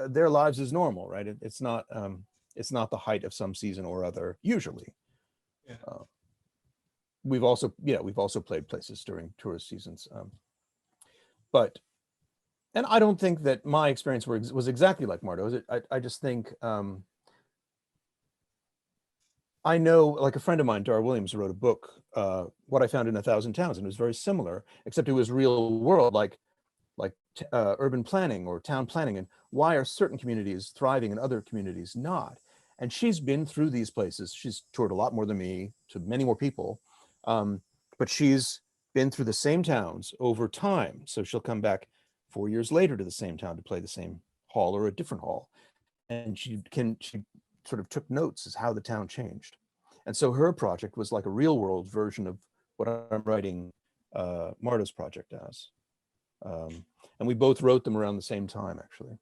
their lives is normal, right? It's not the height of some season or other usually. Yeah. We've also played places during tourist seasons, but I don't think that my experience was exactly like Marto's. I just think I know, like a friend of mine, Dar Williams, wrote a book, What I Found in 1,000 Towns, and it was very similar, except it was real world, like urban planning or town planning, and why are certain communities thriving and other communities not? And she's been through these places. She's toured a lot more than me, to many more people, but she's been through the same towns over time. So she'll come back 4 years later to the same town to play the same hall or a different hall, and she sort of took notes as how the town changed. And so her project was like a real world version of what I'm writing Marta's project as. And we both wrote them around the same time, actually.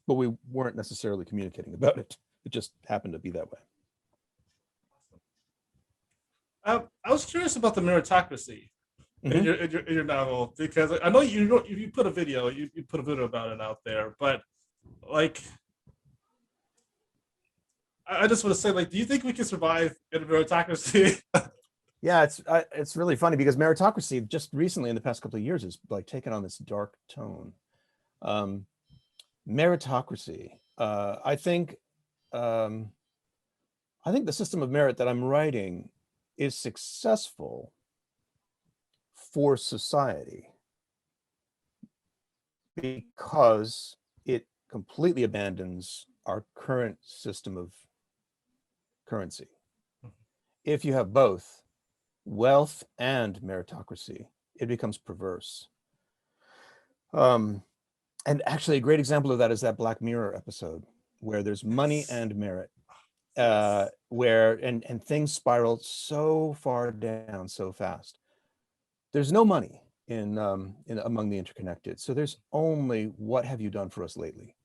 But we weren't necessarily communicating about it. It just happened to be that way. I was curious about the meritocracy in your novel, because I know you put a video about it out there, but like I just want to say, like, do you think we can survive in a meritocracy? Yeah, it's really funny because meritocracy just recently in the past couple of years has like taken on this dark tone. Meritocracy, I think the system of merit that I'm writing is successful for society because it completely abandons our current system of currency. If you have both wealth and meritocracy, it becomes perverse. And actually, a great example of that is that Black Mirror episode where there's money and merit, where and things spiral so far down so fast. There's no money in among the interconnected, so there's only what have you done for us lately,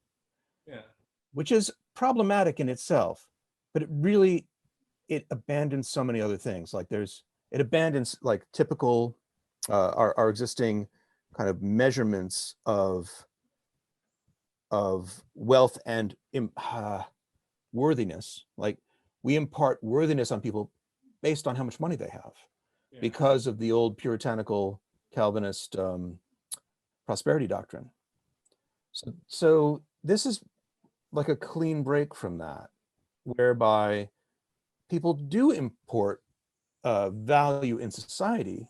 which is problematic in itself, but it abandons so many other things. Like it abandons like typical our existing kind of measurements of wealth and worthiness. Like we impart worthiness on people based on how much money they have, because of the old puritanical Calvinist prosperity doctrine. So this is like a clean break from that, whereby people do import value in society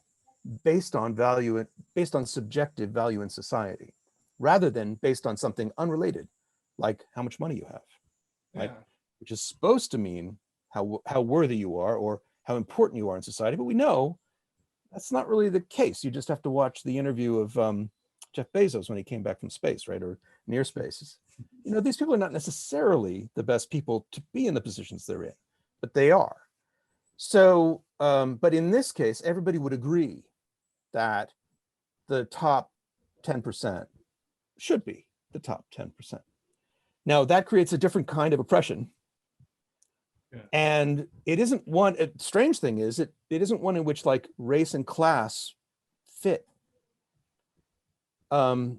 based on subjective value in society, rather than based on something unrelated, like how much money you have, right? Which is supposed to mean how worthy you are or how important you are in society. But we know that's not really the case. You just have to watch the interview of Jeff Bezos when he came back from space, right? Or near spaces. These people are not necessarily the best people to be in the positions they're in, but they are. So, but in this case, everybody would agree that the top 10% should be the top 10%. Now that creates a different kind of oppression. Yeah. And it isn't one, strange thing is it isn't one in which like race and class fit. And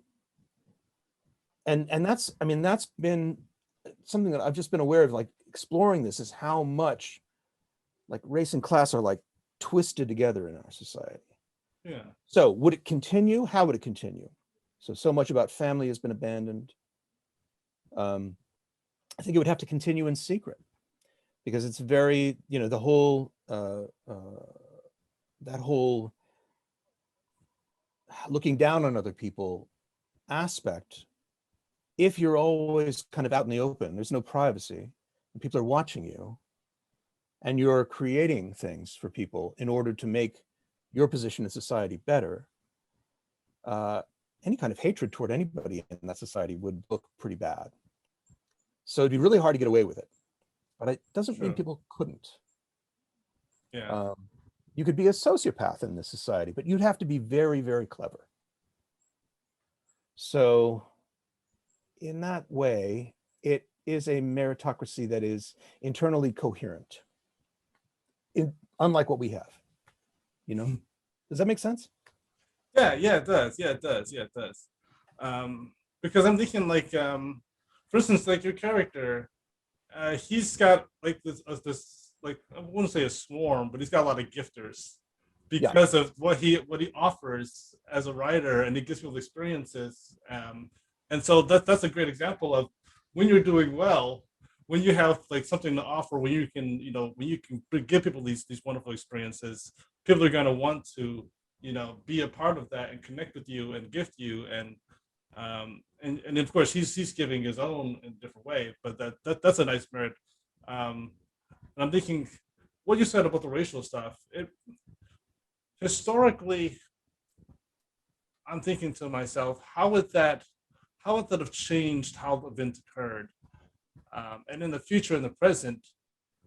that's, I mean, that's been something that I've just been aware of, like exploring this, is how much like race and class are like twisted together in our society. Yeah. So would it continue? How would it continue? So much about family has been abandoned. I think it would have to continue in secret, because it's very, the whole, that whole looking down on other people aspect. If you're always kind of out in the open, there's no privacy, and people are watching you, and you're creating things for people in order to make your position in society better, any kind of hatred toward anybody in that society would look pretty bad. So it'd be really hard to get away with it, but it doesn't mean people couldn't. Yeah. You could be a sociopath in this society, but you'd have to be very, very clever. So in that way, it is a meritocracy that is internally coherent, unlike what we have. Does that make sense? Yeah, it does. Because I'm thinking like, for instance, like your character, he's got like this like, I wouldn't say a swarm, but he's got a lot of gifters because of what he offers as a writer, and he gives people experiences. And so that's a great example of when you're doing well, when you have like something to offer, when you can give people these wonderful experiences, people are going to want to be a part of that and connect with you and gift you, and of course he's giving his own in a different way, but that's a nice merit. And I'm thinking what you said about the racial stuff, historically, I'm thinking to myself, how would that have changed how the event occurred? And in the future, in the present,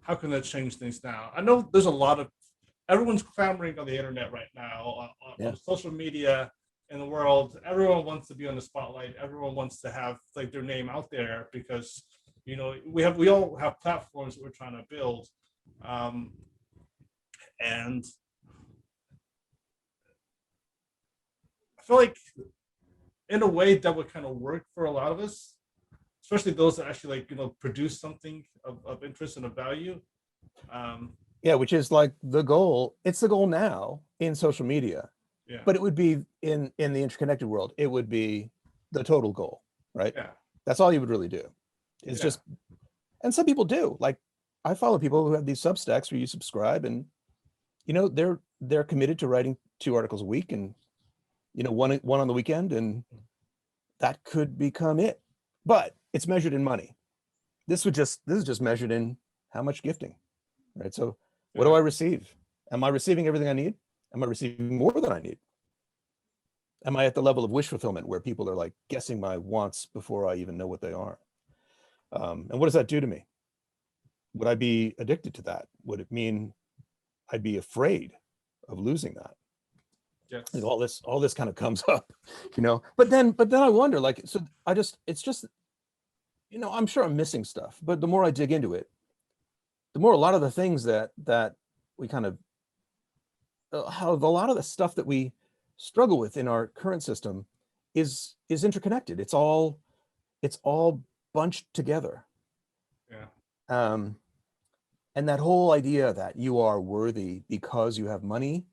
how can that change things now? I know there's a lot of, everyone's clamoring on the internet right now, on social media in the world. Everyone wants to be on the spotlight. Everyone wants to have like their name out there, because we all have platforms that we're trying to build, and I feel like in a way that would kind of work for a lot of us, especially those that actually like produce something of interest and of value. Which is like the goal. It's the goal now in social media. But it would be in the interconnected world, it would be the total goal, right? That's all you would really do. It's just, and some people do. Like I follow people who have these Substacks where you subscribe, and they're committed to writing 2 articles a week, and one on the weekend, and that could become it. But it's measured in money. This is just measured in how much gifting, right? So what do I receive? Am I receiving everything I need? Am I receiving more than I need? Am I at the level of wish fulfillment where people are like guessing my wants before I even know what they are? And what does that do to me? Would I be addicted to that? Would it mean I'd be afraid of losing that? Yes. Like all this kind of comes up, but then I wonder, like, so it's just, I'm sure I'm missing stuff, but the more I dig into it, the more a lot of the things that we kind of, how a lot of the stuff that we struggle with in our current system is interconnected. It's all bunched together. And that whole idea that you are worthy because you have money,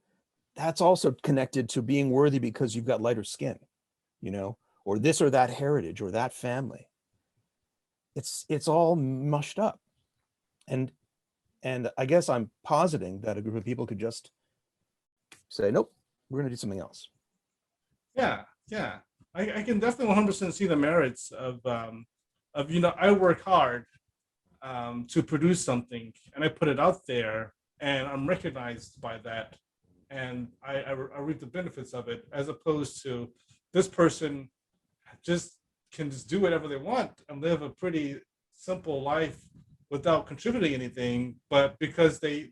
that's also connected to being worthy because you've got lighter skin, or this or that heritage or that family. It's all mushed up. And I guess I'm positing that a group of people could just say, nope, we're going to do something else. Yeah. I can definitely 100% see the merits of I work hard to produce something, and I put it out there, and I'm recognized by that, and I reap the benefits of it, as opposed to this person just can just do whatever they want and live a pretty simple life without contributing anything. But because they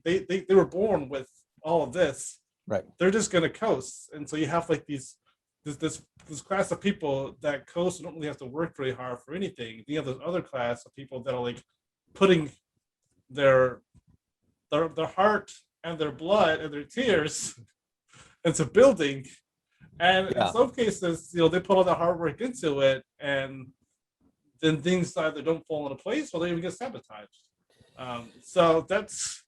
were born with all of this, Right. they're just gonna coast. And so you have like this class of people that coast and don't really have to work very hard for anything. You have this other class of people that are like putting their heart and their blood and their tears into building. And in some cases, they put all the hard work into it, and then things either don't fall into place or they even get sabotaged. So that's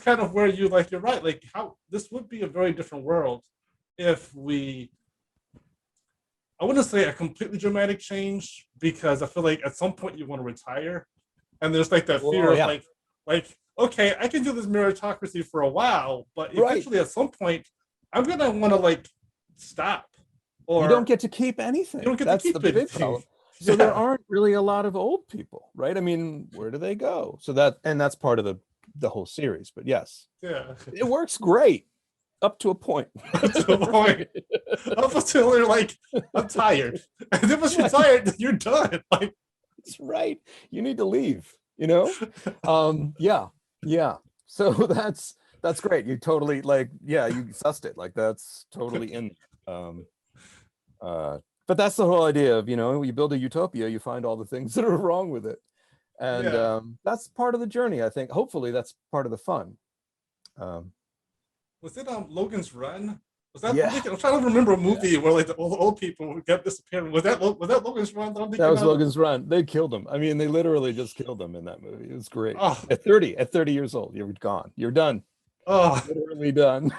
kind of where you're right. Like, how this would be a very different world if I wouldn't say a completely dramatic change, because I feel like at some point you want to retire, and there's like that fear of like, okay, I can do this meritocracy for a while, but eventually at some point I'm gonna want to like stop. Or you don't get to keep anything. You don't get That's to keep the big problem. So there aren't really a lot of old people, right? I mean, where do they go? So that's part of the whole series. But yes, it works great up to a point. Up until they're like, I'm tired. And then once you're tired, you're done. Like, that's right. You need to leave. Yeah. So that's great. You totally you sussed it. Like, that's totally in. But that's the whole idea of, you build a utopia, you find all the things that are wrong with it. And that's part of the journey, I think. Hopefully that's part of the fun. Was it Logan's Run? Was that? I'm trying to remember a movie where like the old people kept disappearing. Was that Logan's Run? That was Logan's Run. They killed him. I mean, they literally just killed him in that movie. It was great. Oh. At 30 years old, you're gone. You're done. Oh, literally done.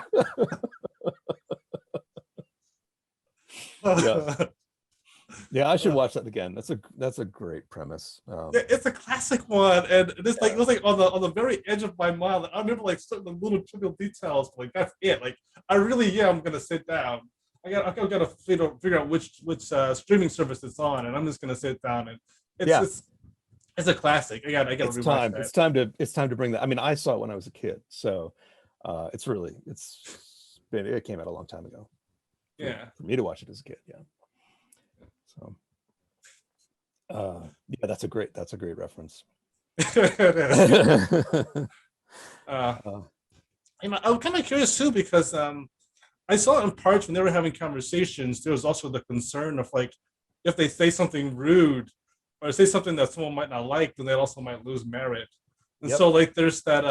Yeah, I should watch that again. That's a great premise. It's a classic one, and it's like it was like on the very edge of my mind. Like, I remember like certain little trivial details. Like, that's it. Like, I really I'm gonna sit down. I gotta figure out which streaming service it's on, and I'm just gonna sit down and it's a classic. I gotta it's time. That. It's time to bring that. I mean, I saw it when I was a kid, so it came out a long time ago. For me to watch it as a kid. So that's a great reference. I'm kind of curious too, because I saw in parts when they were having conversations, there was also the concern of like, if they say something rude or say something that someone might not like, then they also might lose merit. And so like there's that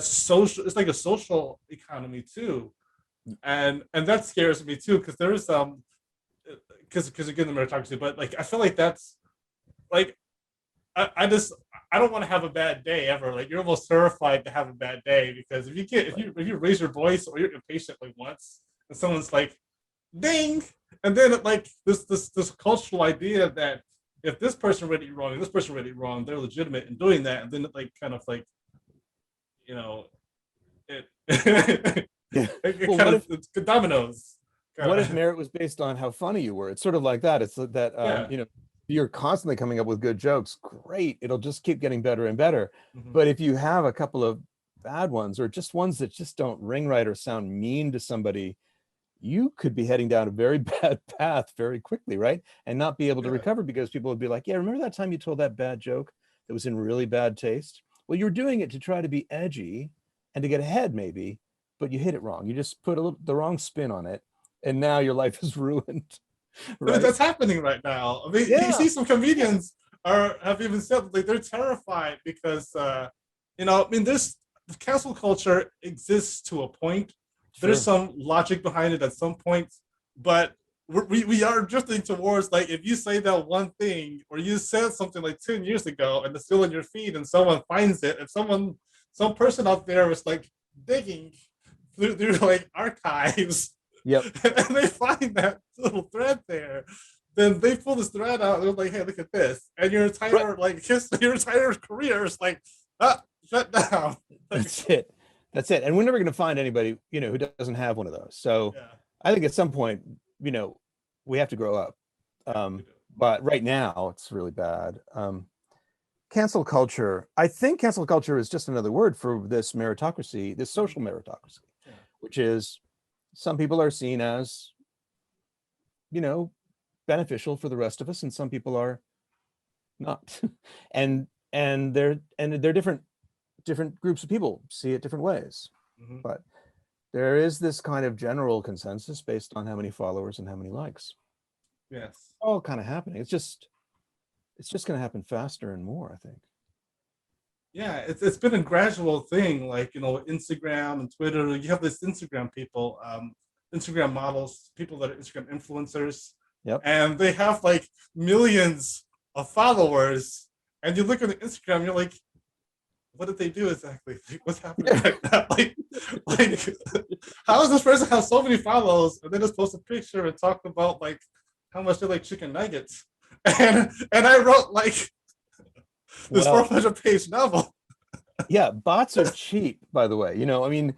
social, it's like a social economy too. And that scares me too, because there's because again, the meritocracy, but like I feel like that's like I don't want to have a bad day ever. Like, you're almost terrified to have a bad day, because if you raise your voice or you're impatient like once, and someone's like, ding, and then like this cultural idea that if this person read it wrong and this person read it wrong, they're legitimate in doing that, and then it like kind of like it. It's dominoes. What if merit was based on how funny you were? It's sort of like that. It's that you're constantly coming up with good jokes. Great, it'll just keep getting better and better. Mm-hmm. But if you have a couple of bad ones, or just ones that just don't ring right or sound mean to somebody, you could be heading down a very bad path very quickly, right? And not be able to recover, because people would be like, yeah, remember that time you told that bad joke that was in really bad taste? Well, you're doing it to try to be edgy and to get ahead maybe, but you hit it wrong. You just put the wrong spin on it, and now your life is ruined. Right? But that's happening right now. I mean, you see some comedians have even said like they're terrified because this cancel culture exists to a point. Sure. There's some logic behind it at some point, but we are drifting towards like, if you say that one thing, or you said something like 10 years ago and it's still in your feed, and someone finds it, and some person out there is like digging through like archives. Yep. And they find that little thread there. Then they pull this thread out. And they're like, "Hey, look at this!" And your entire your entire career is like, shut down. That's it. And we're never going to find anybody who doesn't have one of those. So I think at some point, we have to grow up. But right now, it's really bad. Cancel culture. I think cancel culture is just another word for this meritocracy, this social meritocracy, which is, some people are seen as, beneficial for the rest of us, and some people are not. and they're different groups of people see it different ways. Mhm. But there is this kind of general consensus based on how many followers and how many likes. Yes. All kind of happening. It's just going to happen faster and more, I think. Yeah, it's been a gradual thing. Like, Instagram and Twitter. You have this Instagram people, Instagram models, people that are Instagram influencers, Yep. and they have like millions of followers. And you look at the Instagram, you're like, what did they do exactly? Like, what's happening right now? Like, how does this person have so many followers and then just post a picture and talk about like how much they like chicken nuggets? And I wrote like this 400-page novel. Yeah, bots are cheap, by the way. I mean,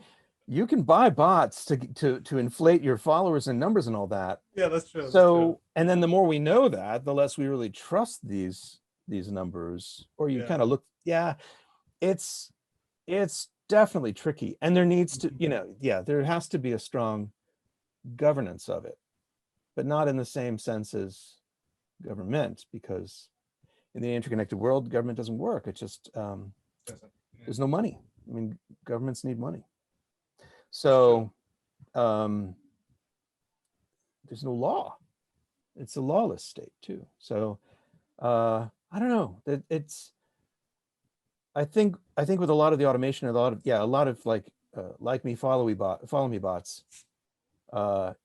you can buy bots to inflate your followers and numbers and all that. Yeah, that's true. So, and then the more we know that, the less we really trust these numbers. Or you kind of look, it's definitely tricky. And there needs to, there has to be a strong governance of it, but not in the same sense as government, because in the interconnected world, government doesn't work. It's just there's no money. I mean, governments need money. So there's no law. It's a lawless state too. So I don't know. It's I think with a lot of the automation, a lot of like me, follow me bots,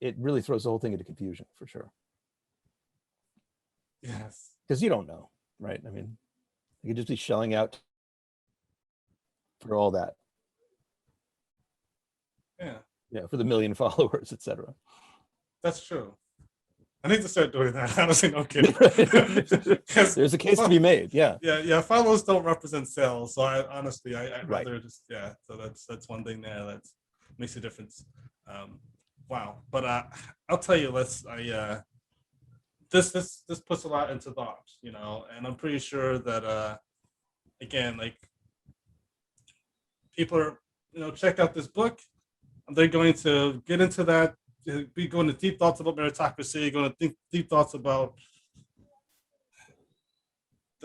it really throws the whole thing into confusion for sure. Yes. Because you don't know, right? I mean, you could just be shelling out for all that. Yeah, for the million followers, etc. That's true. I need to start doing that. Honestly, no kidding. There's a case to be made. Yeah. Followers don't represent sales, so I'd right. rather just So that's one thing there that makes a difference. Wow. But I'll tell you, this puts a lot into thought, and I'm pretty sure that again, like, people are, check out this book, and they're going to get into that, be going to deep thoughts about meritocracy, going to think deep thoughts about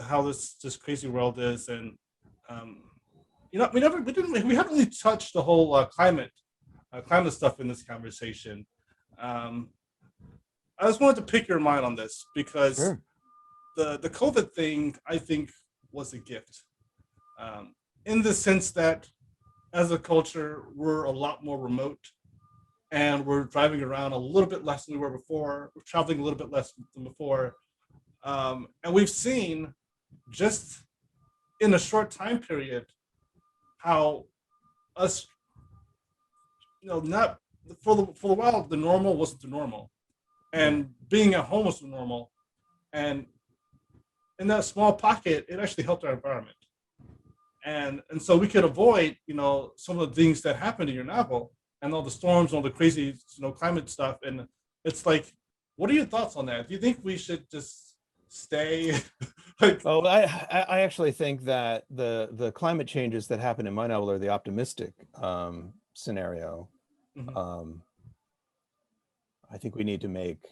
how this crazy world is, and we haven't really touched the whole climate stuff in this conversation. I just wanted to pick your mind on this because sure. the COVID thing, I think, was a gift, in the sense that as a culture, we're a lot more remote, and we're driving around a little bit less than we were before. We're traveling a little bit less than before. And we've seen, just in a short time period, how us, not for a while, the normal wasn't the normal. And being at home was the normal. And in that small pocket, it actually helped our environment. And so we could avoid, some of the things that happened in your novel, and all the storms, all the crazy, climate stuff. And it's like, what are your thoughts on that? Do you think we should just stay? I actually think that the climate changes that happen in my novel are the optimistic scenario. Mm-hmm. I think we need to make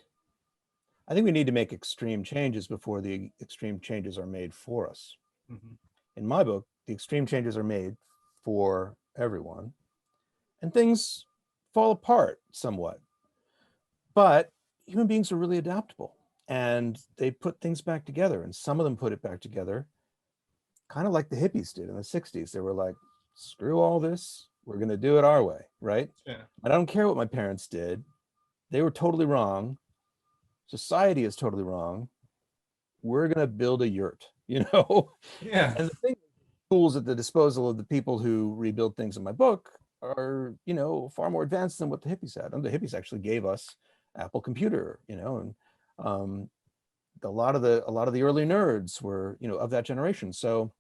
extreme changes before the extreme changes are made for us. Mm-hmm. In my book, the extreme changes are made for everyone, and things fall apart somewhat. But human beings are really adaptable, and they put things back together, and some of them put it back together kind of like the hippies did in the 60s. They were like, screw all this, we're going to do it our way, right? Yeah. I don't care what my parents did. They were totally wrong. Society is totally wrong. We're going to build a yurt, Yeah. And the thing, tools at the disposal of the people who rebuild things in my book are, far more advanced than what the hippies had. And the hippies actually gave us Apple Computer, and a lot of the early nerds were, of that generation. So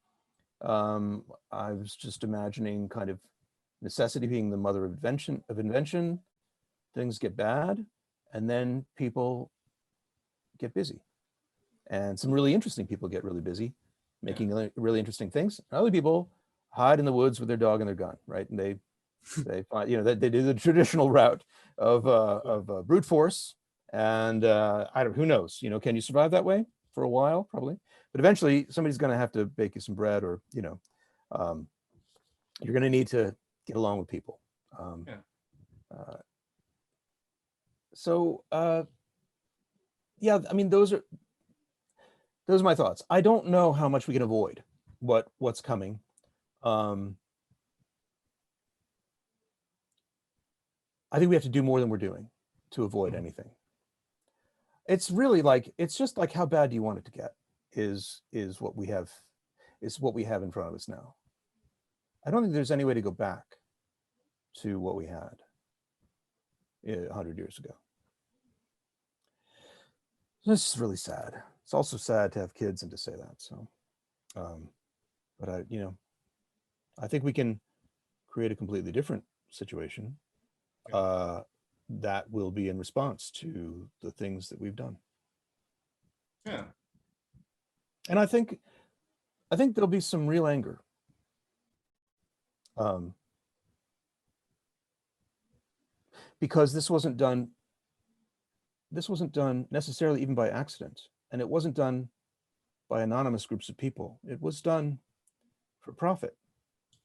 I was just imagining kind of necessity being the mother of invention. Things get bad, and then people get busy, and some really interesting people get really busy making really interesting things. And other people hide in the woods with their dog and their gun, right? And they find, they do the traditional route of brute force, And I don't, who knows, you know, can you survive that way for a while? Probably, but eventually somebody's going to have to bake you some bread, or, you know, um, you're going to need to get along with people. Yeah. So yeah, I mean, those are my thoughts. I don't know how much we can avoid what's coming. I think we have to do more than we're doing to avoid anything. It's really like, it's just like, how bad do you want it to get is what we have in front of us now. I don't think there's any way to go back to what we had 100 years ago. This is really sad. It's also sad to have kids and to say that. So, but I, you know, I think we can create a completely different situation that will be in response to the things that we've done. Yeah. And I think there'll be some real anger. Because this wasn't done necessarily even by accident, and it wasn't done by anonymous groups of people. It was done for profit.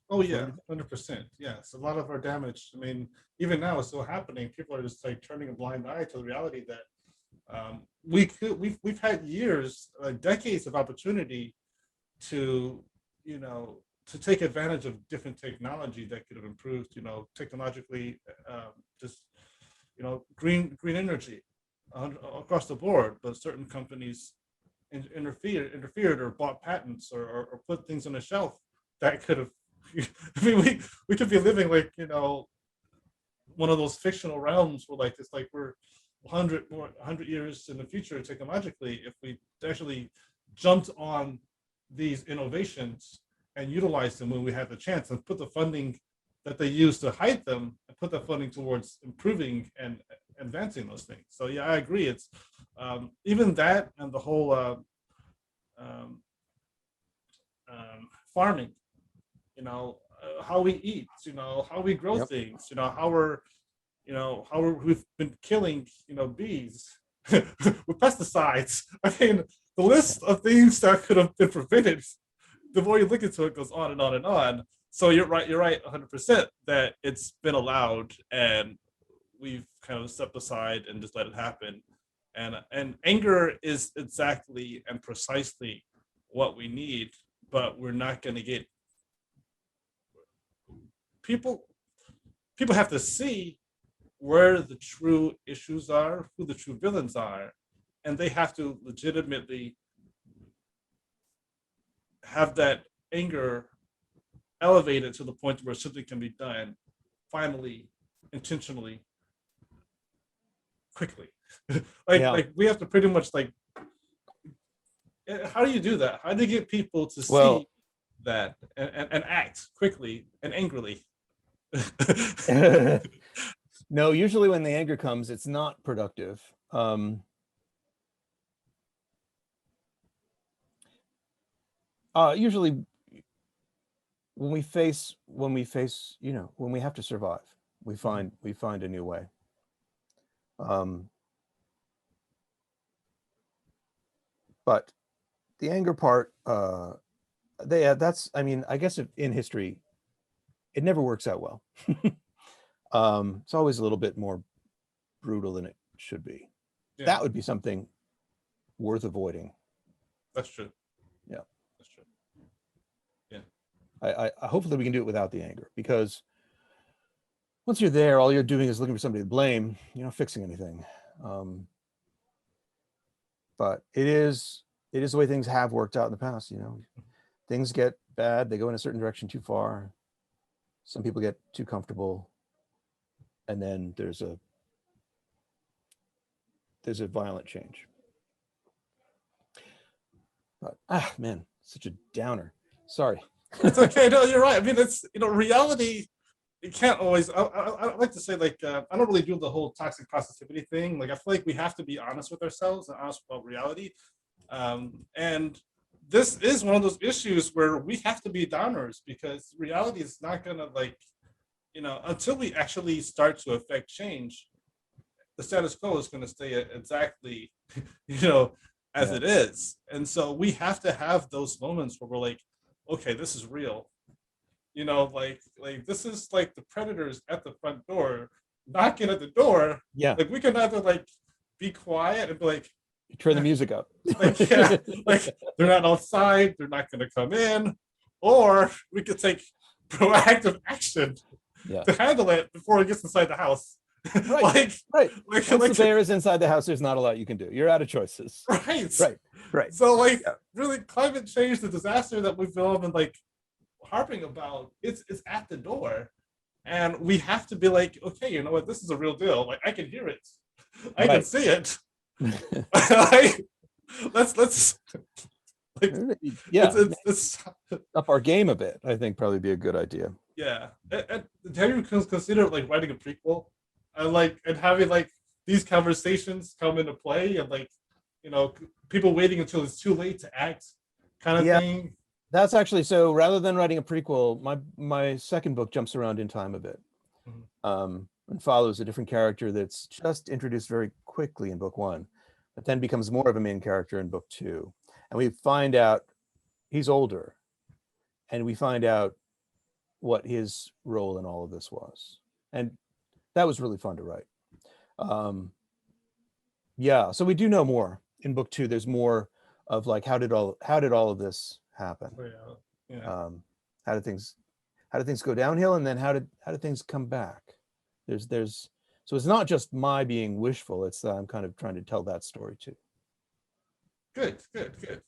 Oh yeah, 100%. Yes, a lot of our damage, I mean, even now it's still happening. People are just like turning a blind eye to the reality that we've had years, decades of opportunity to, you know, to take advantage of different technology that could have improved, you know, technologically, just, you know, green energy across the board, but certain companies interfered or bought patents or put things on the shelf that could have. I mean, we could be living like, you know, one of those fictional realms where like it's like we're 100 years in the future technologically if we actually jumped on these innovations and utilized them when we had the chance, and put the funding that they use to hide them and put that funding towards improving and advancing those things. So yeah, I agree. It's even that, and the whole farming, you know, how we eat, you know, how we grow things, you know, we've been killing, you know, bees with pesticides. I mean, the list of things that could have been prevented, the more you look into it, goes on and on and on. So you're right 100% that it's been allowed, and we've kind of stepped aside and just let it happen. And anger is exactly and precisely what we need, but we're not going to get people have to see where the true issues are, who the true villains are, and they have to legitimately have that anger elevated to the point where something can be done finally, intentionally, quickly. Like we have to pretty much like, how do you do that? How do you get people to see that and act quickly and angrily? No, usually when the anger comes, it's not productive. Usually when we face, you know, when we have to survive, we find a new way. But the anger part, that's, I mean, I guess in history, it never works out well. It's always a little bit more brutal than it should be. Yeah. That would be something worth avoiding. That's true. Yeah, that's true. Yeah, I hopefully we can do it without the anger, because once you're there, all you're doing is looking for somebody to blame. You're not fixing anything. But it is the way things have worked out in the past. You know, things get bad, they go in a certain direction too far. Some people get too comfortable, and then there's a violent change. But man, such a downer. Sorry. It's okay. No, you're right. I mean, it's, you know, reality. You can't always. I like to say, like, I don't really do the whole toxic positivity thing. Like, I feel like we have to be honest with ourselves and honest about reality. And this is one of those issues where we have to be downers, because reality is not gonna, like, you know, until we actually start to affect change. the status quo is going to stay exactly, you know, as Yeah. it is. And so we have to have those moments where we're like, okay, this is real. You know, like this is like the predators at the front door, knocking at the door. Yeah. Like we can either like be quiet and be like, Turn the music up. like yeah, like they're not outside, they're not going to come in, or we could take proactive action Yeah. to handle it before it gets inside the house. Right. like, Right. like, Once like, the bear is inside the house, there's not a lot you can do. You're out of choices. right, Right. Right. So, like, Yeah. really, climate change, the disaster that we've all been like harping about, it's at the door, and we have to be like, okay, you know what, this is a real deal. Like, I can hear it, I can see it. Like, let's like, yeah, it's up our game a bit. I think probably be a good idea. yeah. And have you considered like writing a prequel, and having like these conversations come into play, and like, you know, people waiting until it's too late to act, kind of thing. That's actually, so rather than writing a prequel, my second book jumps around in time a bit, and follows a different character that's just introduced very quickly in book 1, but then becomes more of a main character in book 2. And we find out he's older, and we find out what his role in all of this was. And that was really fun to write. Yeah, so we do know more in book 2. There's more of like, how did all of this happen? Yeah. How did things go downhill, and then how did things come back? So it's not just my being wishful, it's I'm kind of trying to tell that story too. Good.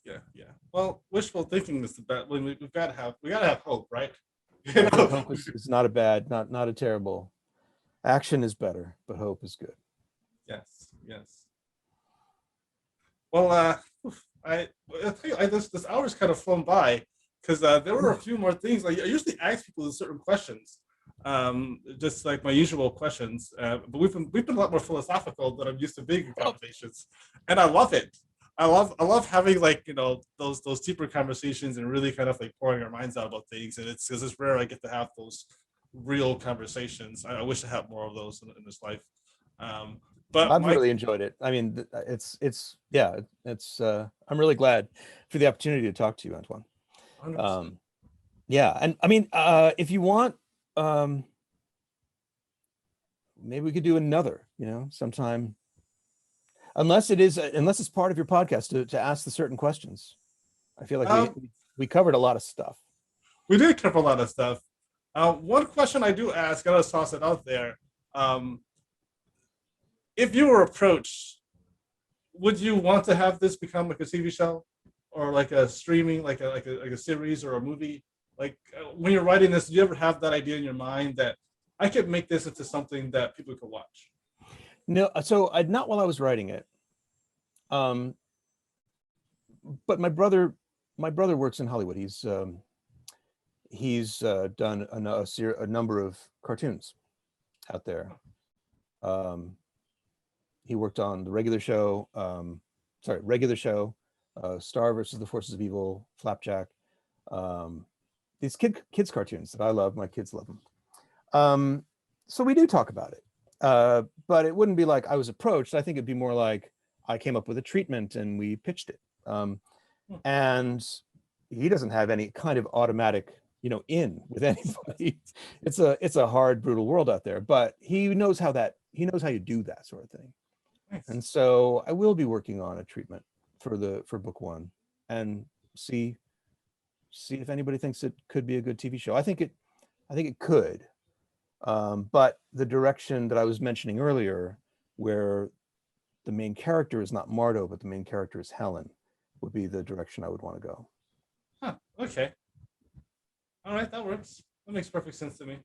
Yeah. Well, wishful thinking is the best. We've got to have hope, right? You know? Hope is not a bad, not a terrible. Action is better, but hope is good. Yes. Well, I tell you, this hour's kind of flown by, because there were a few more things. Like, I usually ask people certain questions, just like my usual questions. But we've been a lot more philosophical than I'm used to being in conversations, and I love it. I love having, like, you know, those deeper conversations and really kind of like pouring our minds out about things. And it's because it's rare I get to have those real conversations. I wish I had more of those in this life. But I've really enjoyed it. I mean, it's I'm really glad for the opportunity to talk to you, Antoine. 100%. Yeah, and I mean, if you want, maybe we could do another, you know, sometime. Unless it's part of your podcast to ask the certain questions. I feel like we covered a lot of stuff. We did cover a lot of stuff. One question I do ask, I'll just toss it out there. If you were approached, would you want to have this become like a TV show, or like a streaming, like a series or a movie? Like, when you're writing this, do you ever have that idea in your mind that I could make this into something that people could watch? No, so not while I was writing it. But my brother works in Hollywood. He's done a number of cartoons out there. He worked on the Regular Show, Star versus the Forces of Evil, Flapjack. These kids cartoons that I love. My kids love them. So we do talk about it. But it wouldn't be like I was approached. I think it'd be more like I came up with a treatment and we pitched it. And he doesn't have any kind of automatic, you know, in with anybody. It's a hard, brutal world out there, but he knows how you do that sort of thing. Nice. And so I will be working on a treatment for book 1, and see if anybody thinks it could be a good TV show. I think it could. But the direction that I was mentioning earlier, where the main character is not Marto, but the main character is Helen, would be the direction I would want to go. Huh, okay. All right, that works. That makes perfect sense to me.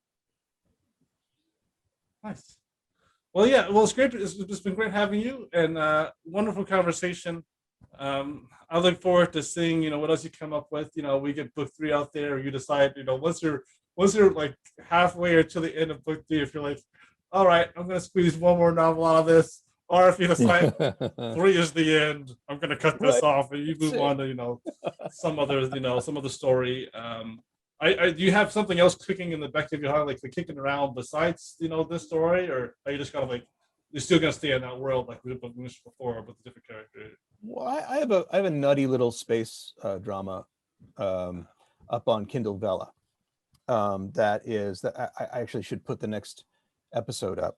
Nice. Well, yeah, well, it's great. It's been great having you, and wonderful conversation. I look forward to seeing, you know, what else you come up with. You know, we get book 3 out there, you decide, you know, once you're like halfway or to the end of book 3, if you're like, all right, I'm going to squeeze one more novel out of this. Or if you decide 3 is the end, I'm going to cut this off, and you move on to, you know, some other story. Do you have something else cooking in the back of your heart, like kicking around besides, you know, this story, or are you just kind of like you're still gonna stay in that world like we mentioned before, but the different characters. Well, I have a nutty little space drama up on Kindle Vella. That I actually should put the next episode up.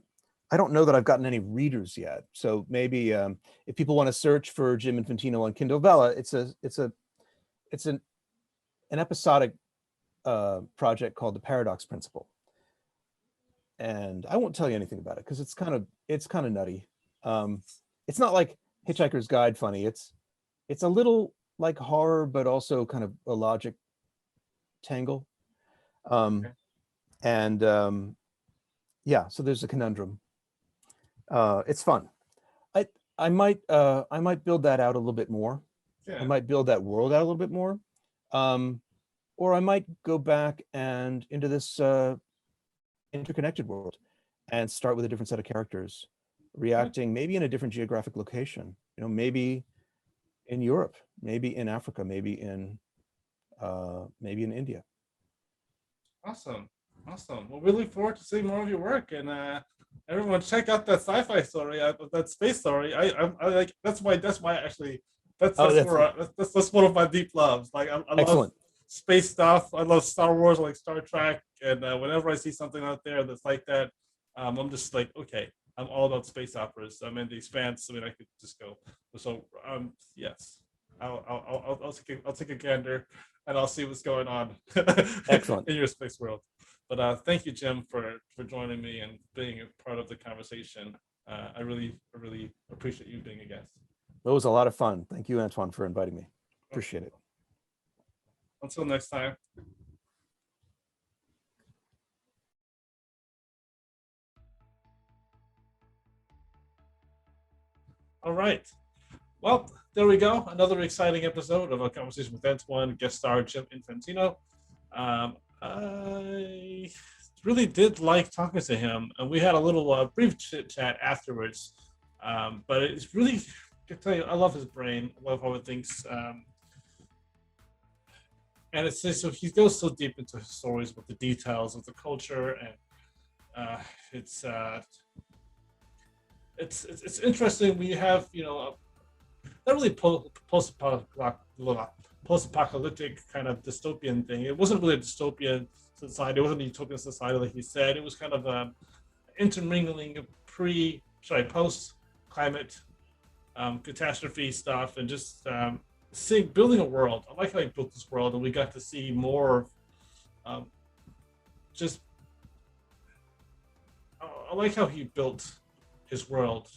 I don't know that I've gotten any readers yet, so maybe if people want to search for Jim Infantino on Kindle Vella, it's an episodic project called The Paradox Principle, and I won't tell you anything about it because it's kind of nutty. It's not like Hitchhiker's Guide funny. It's a little like horror, but also kind of a logic tangle. Okay. And yeah, so there's a conundrum. It's fun. I might build that out a little bit more. Yeah. I might build that world out a little bit more. Or I might go back and into this interconnected world and start with a different set of characters reacting maybe in a different geographic location, maybe in Europe, maybe in Africa, maybe in India. Awesome. Well, we look forward to seeing more of your work, and everyone check out that sci-fi story, that space story. I like that's one of my deep loves. Like I love space stuff. I love Star Wars, I like Star Trek, and whenever I see something out there that's like that, I'm just like, okay, I'm all about space operas. I'm in the Expanse. I mean, I could just go. So yes, I'll take a gander, and I'll see what's going on. Excellent. In your space world. But thank you, Jim, for joining me and being a part of the conversation. I really appreciate you being a guest. It was a lot of fun. Thank you, Antoine, for inviting me. Appreciate it. Until next time. All right. Well, there we go. Another exciting episode of a conversation with Antoine, guest star Jim Infantino. I really did like talking to him, and we had a little brief chit chat afterwards. But it's really, I can tell you, I love his brain. I love how it thinks. And it's just, so he goes so deep into his stories with the details of the culture, and it's interesting. We have, not really post-apocalyptic kind of dystopian thing. It wasn't really a dystopian society. It wasn't a utopian society like he said. It was kind of intermingling of post-climate catastrophe stuff, and just building a world. I like how he built this world, and we got to see more of I like how he built his world,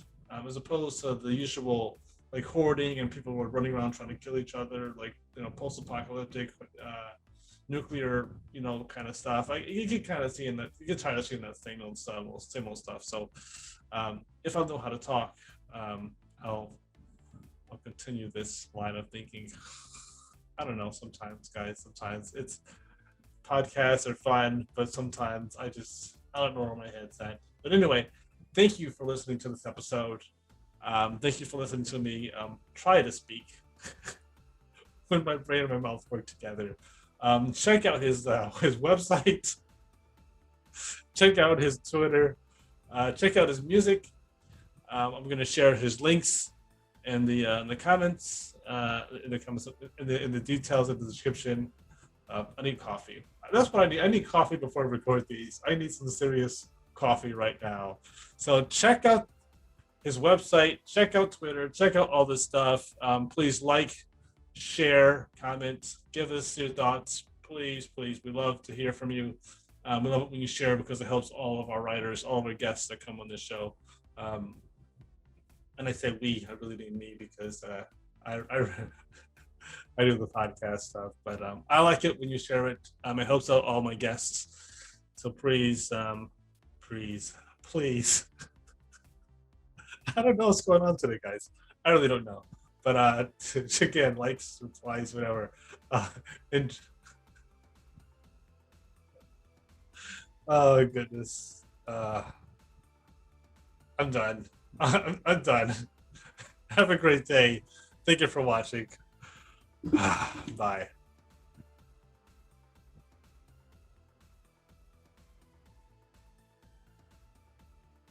as opposed to the usual like hoarding and people were running around trying to kill each other, like post-apocalyptic nuclear kind of stuff. You can kind of see you get tired of seeing that same old stuff. So if I know how to talk, I'll continue this line of thinking. I don't know, sometimes it's podcasts are fun, but sometimes I don't know where my head's at. But anyway, thank you for listening to this episode. Thank you for listening to me try to speak when my brain and my mouth work together. Check out his website. Check out his Twitter. Check out his music. I'm going to share his links in the comments, in the details of the description. I need coffee. That's what I need. I need coffee before I record these. I need some serious coffee right now. So check out his website, check out Twitter, check out all this stuff. Please like, share, comment, give us your thoughts. Please. We love to hear from you. We love it when you share because it helps all of our writers, all of our guests that come on this show. And I say we, I really mean me, because I do the podcast stuff. But I like it when you share it. It helps out all my guests. So please. I don't know what's going on today, guys. I really don't know. But again, likes, replies, whatever. And oh goodness, I'm done. I'm done. Have a great day. Thank you for watching. Bye.